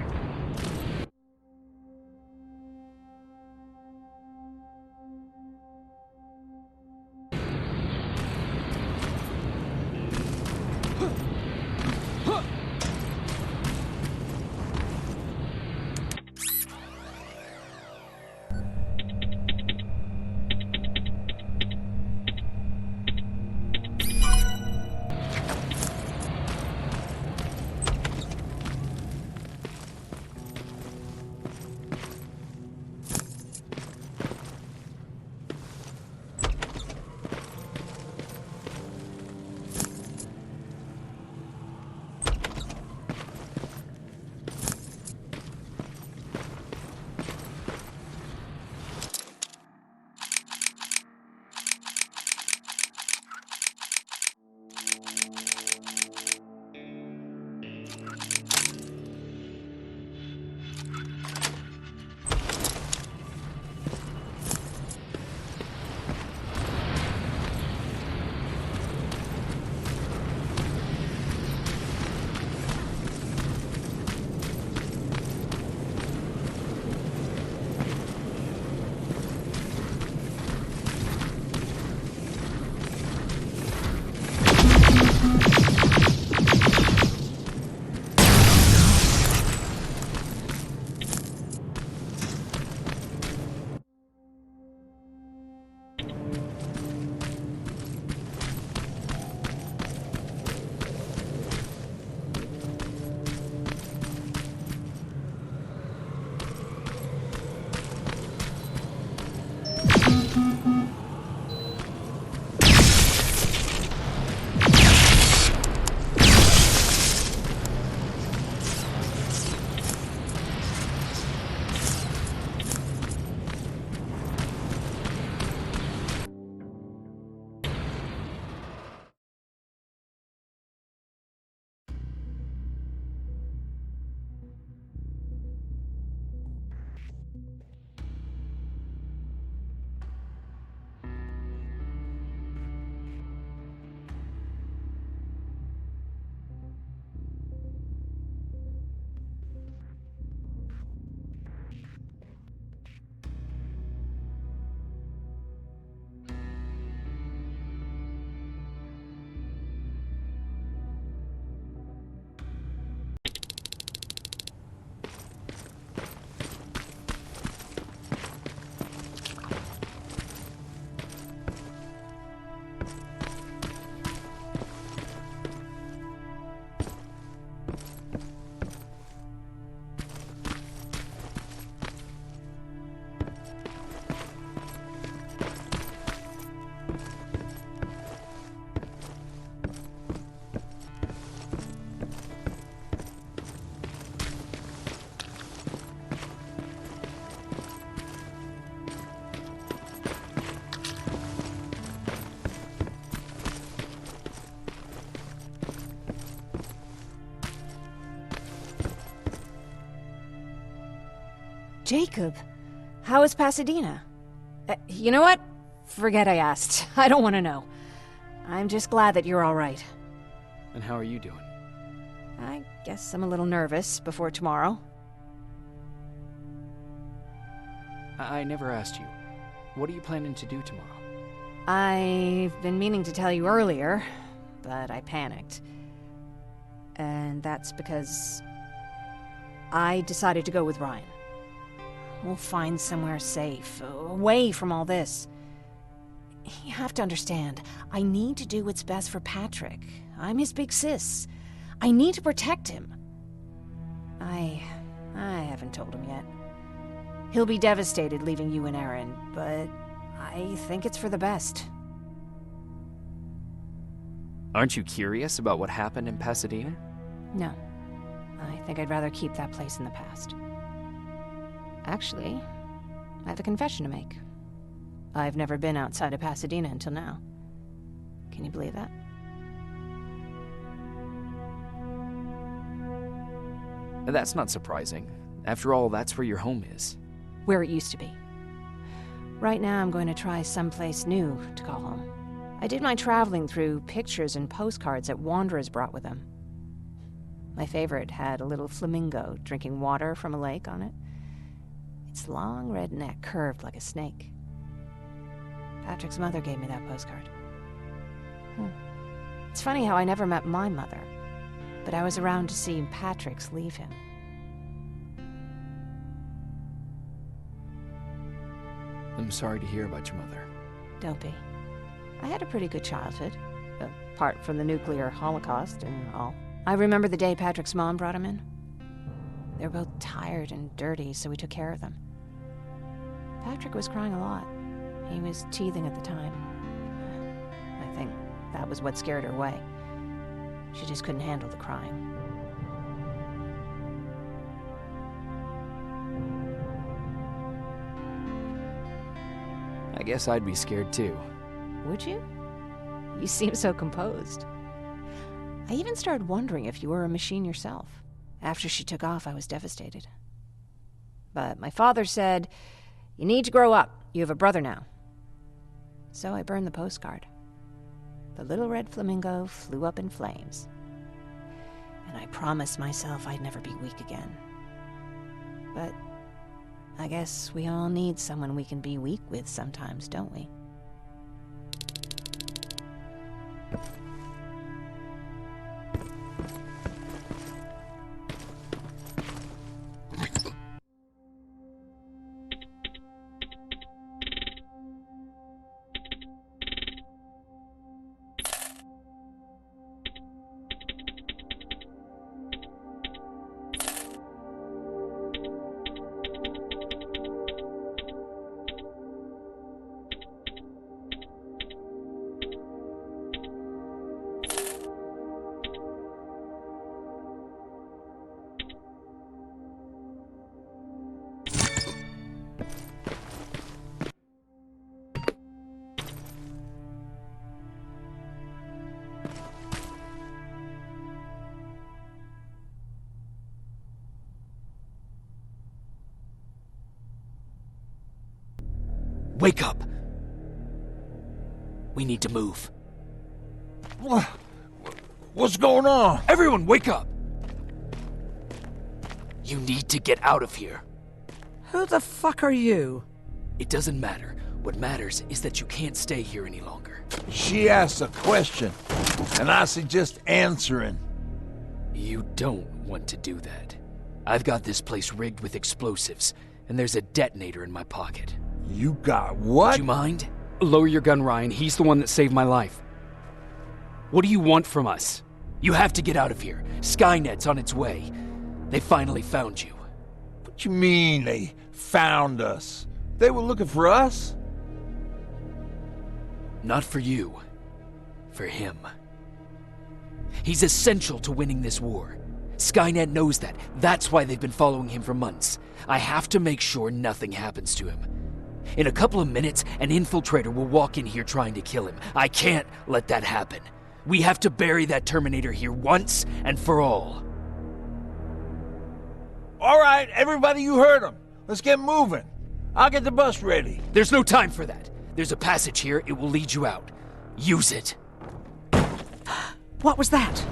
Jacob, how is Pasadena? You know what? Forget I asked. I don't want to know. I'm just glad that you're all right. And how are you doing? I guess I'm a little nervous before tomorrow. I never asked you. What are you planning to do tomorrow? I've been meaning to tell you earlier, but I panicked. And that's because I decided to go with Ryan. We'll find somewhere safe, away from all this. You have to understand, I need to do what's best for Patrick. I'm his big sis. I need to protect him. I haven't told him yet. He'll be devastated leaving you and Aaron, but I think it's for the best. Aren't you curious about what happened in Pasadena? No. I think I'd rather keep that place in the past. Actually, I have a confession to make. I've never been outside of Pasadena until now. Can you believe that? That's not surprising. After all, that's where your home is. Where it used to be. Right now, I'm going to try someplace new to call home. I did my traveling through pictures and postcards that wanderers brought with them. My favorite had a little flamingo drinking water from a lake on it. Its long red neck curved like a snake. Patrick's mother gave me that postcard. It's funny how I never met my mother, but I was around to see Patrick's leave him. I'm sorry to hear about your mother. Don't be. I had a pretty good childhood, apart from the nuclear holocaust and all. I remember the day Patrick's mom brought him in. They were both tired and dirty, so we took care of them. Patrick was crying a lot. He was teething at the time. I think that was what scared her away. She just couldn't handle the crying. I guess I'd be scared too. Would you? You seem so composed. I even started wondering if you were a machine yourself. After she took off, I was devastated. But my father said, "You need to grow up. You have a brother now." So I burned the postcard. The little red flamingo flew up in flames. And I promised myself I'd never be weak again. But I guess we all need someone we can be weak with sometimes, don't we? Wake up! We need to move. What's going on? Everyone, wake up! You need to get out of here. Who the fuck are you? It doesn't matter. What matters is that you can't stay here any longer. She asked a question, and I suggest answering. You don't want to do that. I've got this place rigged with explosives, and there's a detonator in my pocket. You got what? Do you mind? Lower your gun, Ryan. He's the one that saved my life. What do you want from us? You have to get out of here. Skynet's on its way. They finally found you. What you mean they found us? They were looking for us? Not for you. For him. He's essential to winning this war. Skynet knows that. That's why they've been following him for months. I have to make sure nothing happens to him. In a couple of minutes, an infiltrator will walk in here trying to kill him. I can't let that happen. We have to bury that Terminator here once and for all. All right, everybody, you heard him. Let's get moving. I'll get the bus ready. There's no time for that. There's a passage here. It will lead you out. Use it. What was that?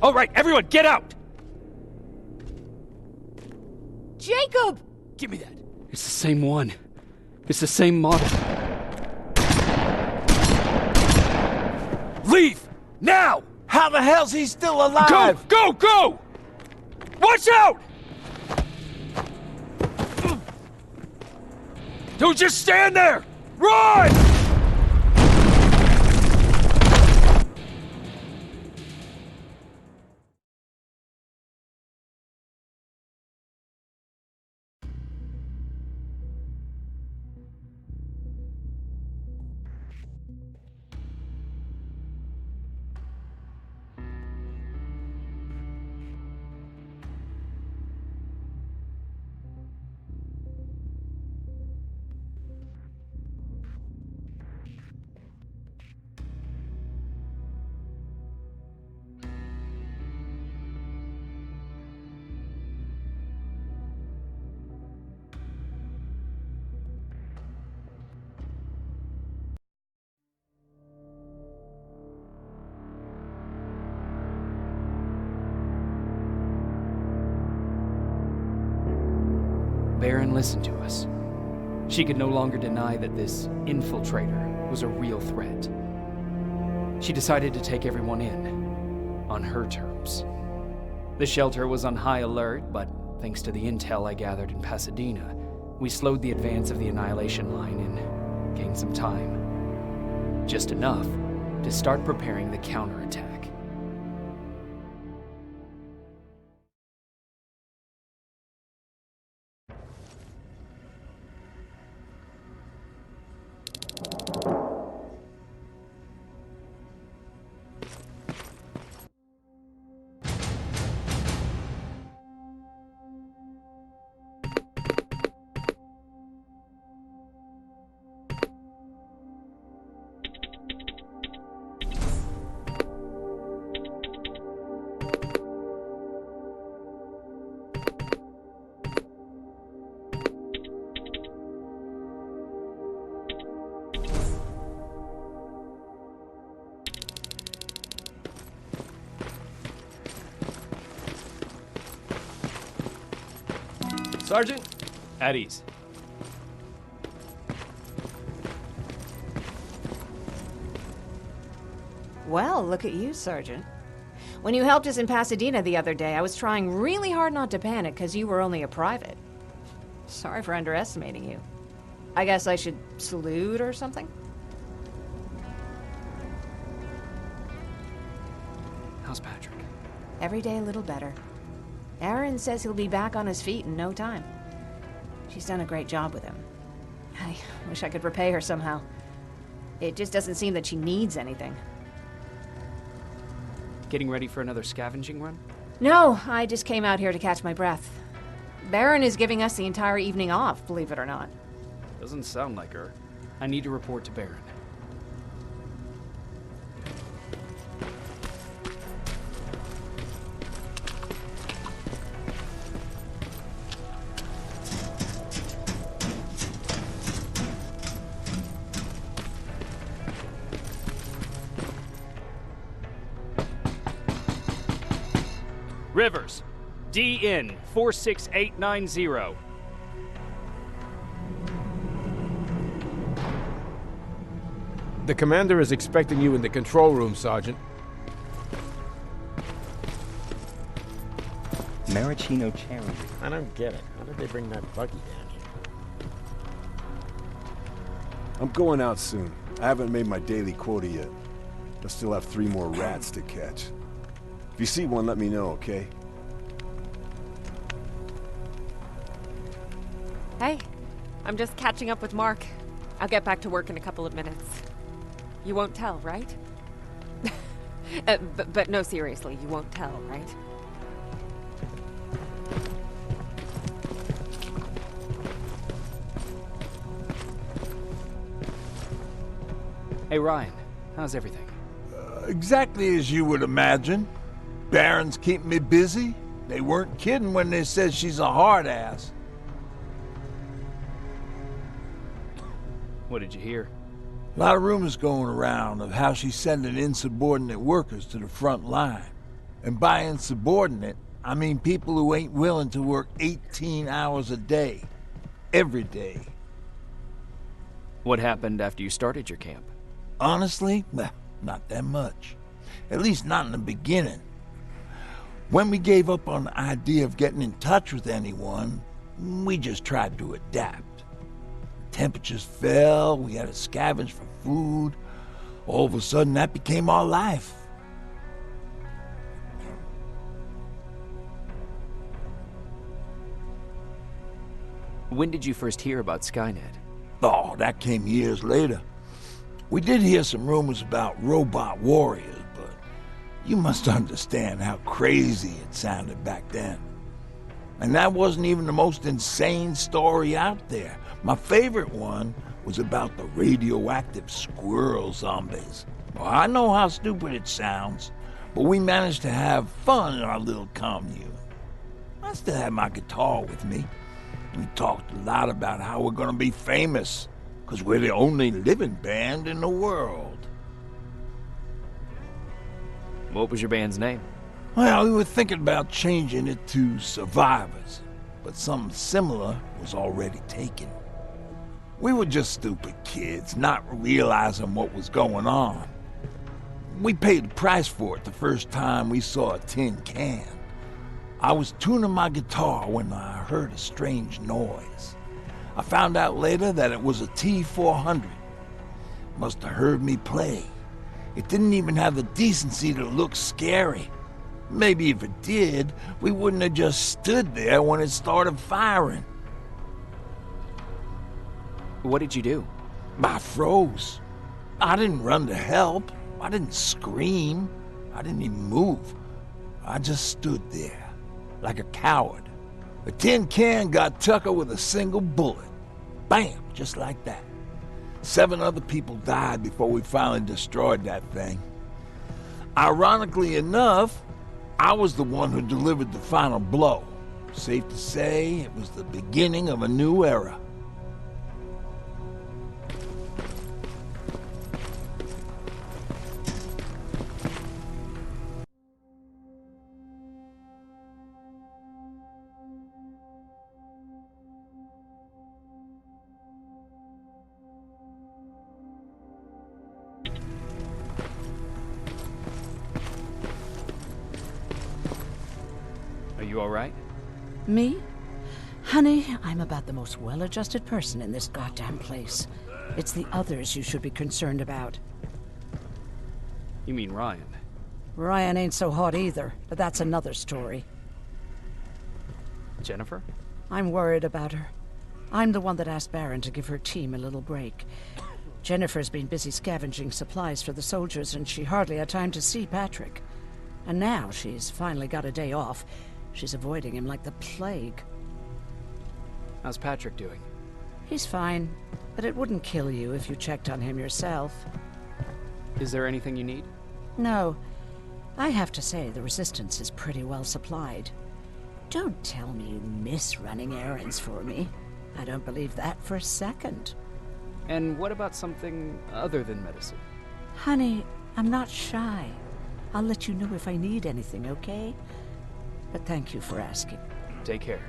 All right, everyone, get out! Jacob! Give me that. It's the same one. It's the same model. Leave! Now! How the hell's he still alive? Go! Go! Watch out! Don't just stand there! Run! Baron listened to us. She could no longer deny that this infiltrator was a real threat. She decided to take everyone in, on her terms. The shelter was on high alert, but thanks to the intel I gathered in Pasadena, we slowed the advance of the Annihilation Line and gained some time. Just enough to start preparing the counterattack. Sergeant? At ease. Well, look at you, Sergeant. When you helped us in Pasadena the other day, I was trying really hard not to panic because you were only a private. Sorry for underestimating you. I guess I should salute or something? How's Patrick? Every day a little better. Aaron says he'll be back on his feet in no time. She's done a great job with him. I wish I could repay her somehow. It just doesn't seem that she needs anything. Getting ready for another scavenging run? No, I just came out here to catch my breath. Baron is giving us the entire evening off, believe it or not. Doesn't sound like her. I need to report to Baron. Rivers, DN 46890. The commander is expecting you in the control room, Sergeant. Maraschino cherry. I don't get it. How did they bring that buggy down here? I'm going out soon. I haven't made my daily quota yet. I still have 3 more rats to catch. If you see one, let me know, okay? Hey, I'm just catching up with Mark. I'll get back to work in a couple of minutes. You won't tell, right? But no, seriously, you won't tell, right? Hey Ryan, how's everything? Exactly as you would imagine. Baron's keeping me busy. They weren't kidding when they said she's a hard ass. What did you hear? A lot of rumors going around of how she's sending insubordinate workers to the front line. And by insubordinate, I mean people who ain't willing to work 18 hours a day. Every day. What happened after you started your camp? Honestly, not that much. At least not in the beginning. When we gave up on the idea of getting in touch with anyone, we just tried to adapt. Temperatures fell, we had to scavenge for food. All of a sudden, that became our life. When did you first hear about Skynet? Oh, that came years later. We did hear some rumors about robot warriors, but you must understand how crazy it sounded back then. And that wasn't even the most insane story out there. My favorite one was about the radioactive squirrel zombies. Well, I know how stupid it sounds, but we managed to have fun in our little commune. I still had my guitar with me. We talked a lot about how we're gonna be famous, because we're the only living band in the world. What was your band's name? Well, we were thinking about changing it to Survivors, but something similar was already taken. We were just stupid kids, not realizing what was going on. We paid the price for it the first time we saw a tin can. I was tuning my guitar when I heard a strange noise. I found out later that it was a T-400. Must have heard me play. It didn't even have the decency to look scary. Maybe if it did, we wouldn't have just stood there when it started firing. What did you do? I froze. I didn't run to help. I didn't scream. I didn't even move. I just stood there. Like a coward. A tin can got Tucker with a single bullet. Bam! Just like that. 7 other people died before we finally destroyed that thing. Ironically enough, I was the one who delivered the final blow. Safe to say, it was the beginning of a new era. Are you all right? Me? Honey, I'm about the most well-adjusted person in this goddamn place. It's the others you should be concerned about. You mean Ryan? Ryan ain't so hot either, but that's another story. Jennifer? I'm worried about her. I'm the one that asked Baron to give her team a little break. Jennifer's been busy scavenging supplies for the soldiers, and she hardly had time to see Patrick. And now she's finally got a day off. She's avoiding him like the plague. How's Patrick doing? He's fine, but it wouldn't kill you if you checked on him yourself. Is there anything you need? No. I have to say, the Resistance is pretty well supplied. Don't tell me you miss running errands for me. I don't believe that for a second. And what about something other than medicine? Honey, I'm not shy. I'll let you know if I need anything, okay? But thank you for asking. Take care.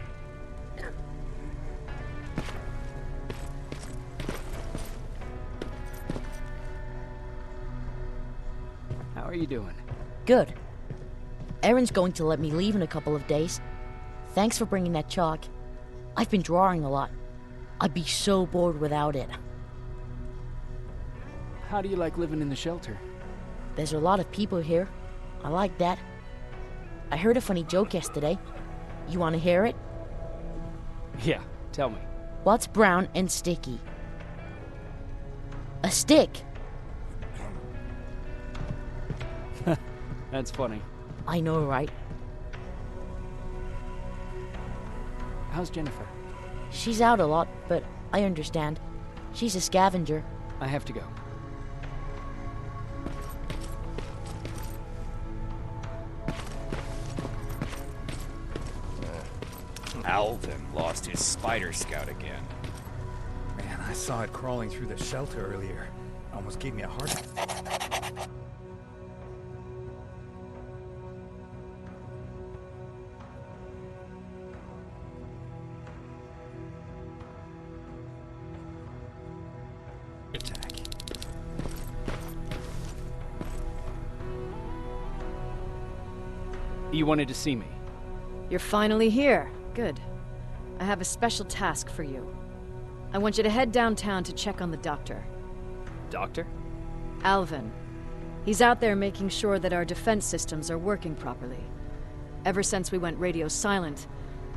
How are you doing? Good. Erin's going to let me leave in a couple of days. Thanks for bringing that chalk. I've been drawing a lot. I'd be so bored without it. How do you like living in the shelter? There's a lot of people here. I like that. I heard a funny joke yesterday. You want to hear it? Yeah, tell me. What's brown and sticky? A stick! That's funny. I know, right? How's Jennifer? She's out a lot, but I understand. She's a scavenger. I have to go. Alvin lost his spider scout again. Man, I saw it crawling through the shelter earlier. Almost gave me a heart attack. You wanted to see me? You're finally here. Good. I have a special task for you. I want you to head downtown to check on the doctor. Doctor? Alvin. He's out there making sure that our defense systems are working properly. Ever since we went radio silent,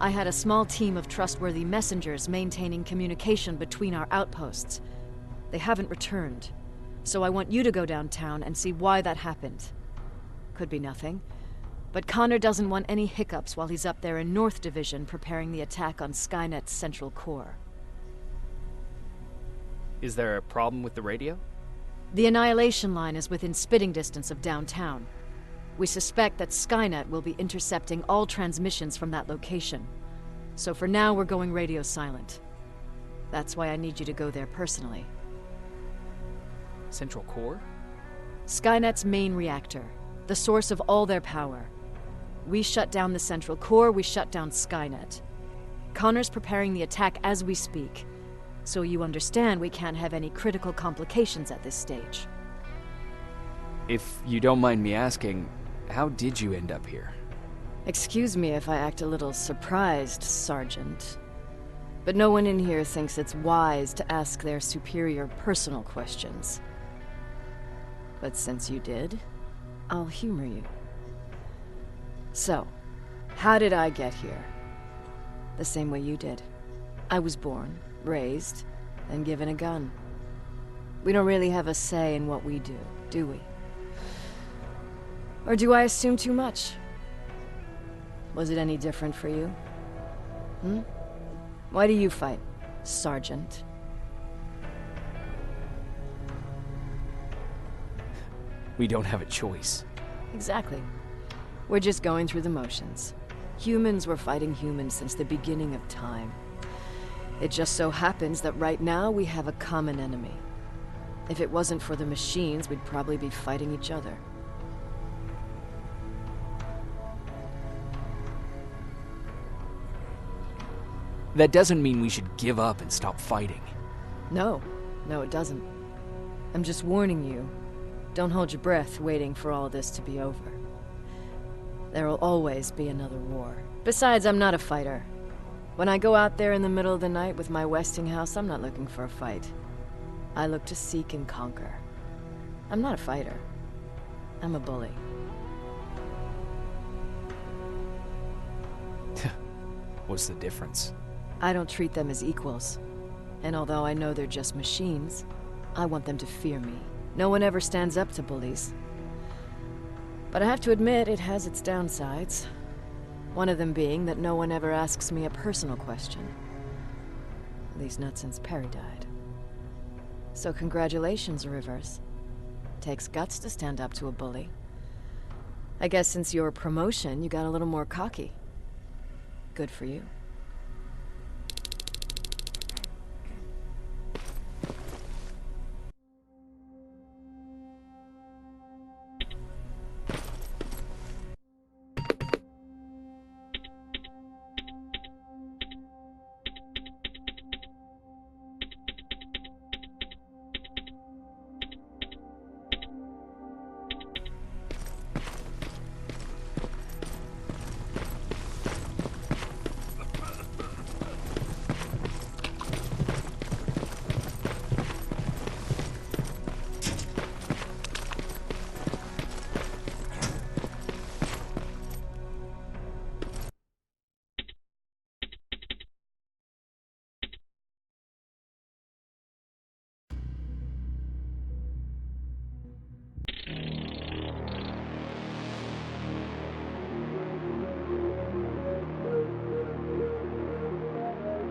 I had a small team of trustworthy messengers maintaining communication between our outposts. They haven't returned, so I want you to go downtown and see why that happened. Could be nothing, but Connor doesn't want any hiccups while he's up there in North Division preparing the attack on Skynet's central core. Is there a problem with the radio? The Annihilation Line is within spitting distance of downtown. We suspect that Skynet will be intercepting all transmissions from that location. So for now, we're going radio silent. That's why I need you to go there personally. Central core? Skynet's main reactor, the source of all their power. We shut down the central core, we shut down Skynet. Connor's preparing the attack as we speak, so you understand we can't have any critical complications at this stage. If you don't mind me asking, how did you end up here? Excuse me if I act a little surprised, Sergeant. But no one in here thinks it's wise to ask their superior personal questions. But since you did, I'll humor you. So, how did I get here? The same way you did. I was born, raised, and given a gun. We don't really have a say in what we do we? Or do I assume too much? Was it any different for you? Why do you fight, Sergeant? We don't have a choice. Exactly. We're just going through the motions. Humans were fighting humans since the beginning of time. It just so happens that right now we have a common enemy. If it wasn't for the machines, we'd probably be fighting each other. That doesn't mean we should give up and stop fighting. No, it doesn't. I'm just warning you. Don't hold your breath waiting for all this to be over. There will always be another war. Besides, I'm not a fighter. When I go out there in the middle of the night with my Westinghouse, I'm not looking for a fight. I look to seek and conquer. I'm not a fighter. I'm a bully. What's the difference? I don't treat them as equals. And although I know they're just machines, I want them to fear me. No one ever stands up to bullies. But I have to admit, it has its downsides. One of them being that no one ever asks me a personal question. At least not since Perry died. So congratulations, Rivers. Takes guts to stand up to a bully. I guess since your promotion, you got a little more cocky. Good for you.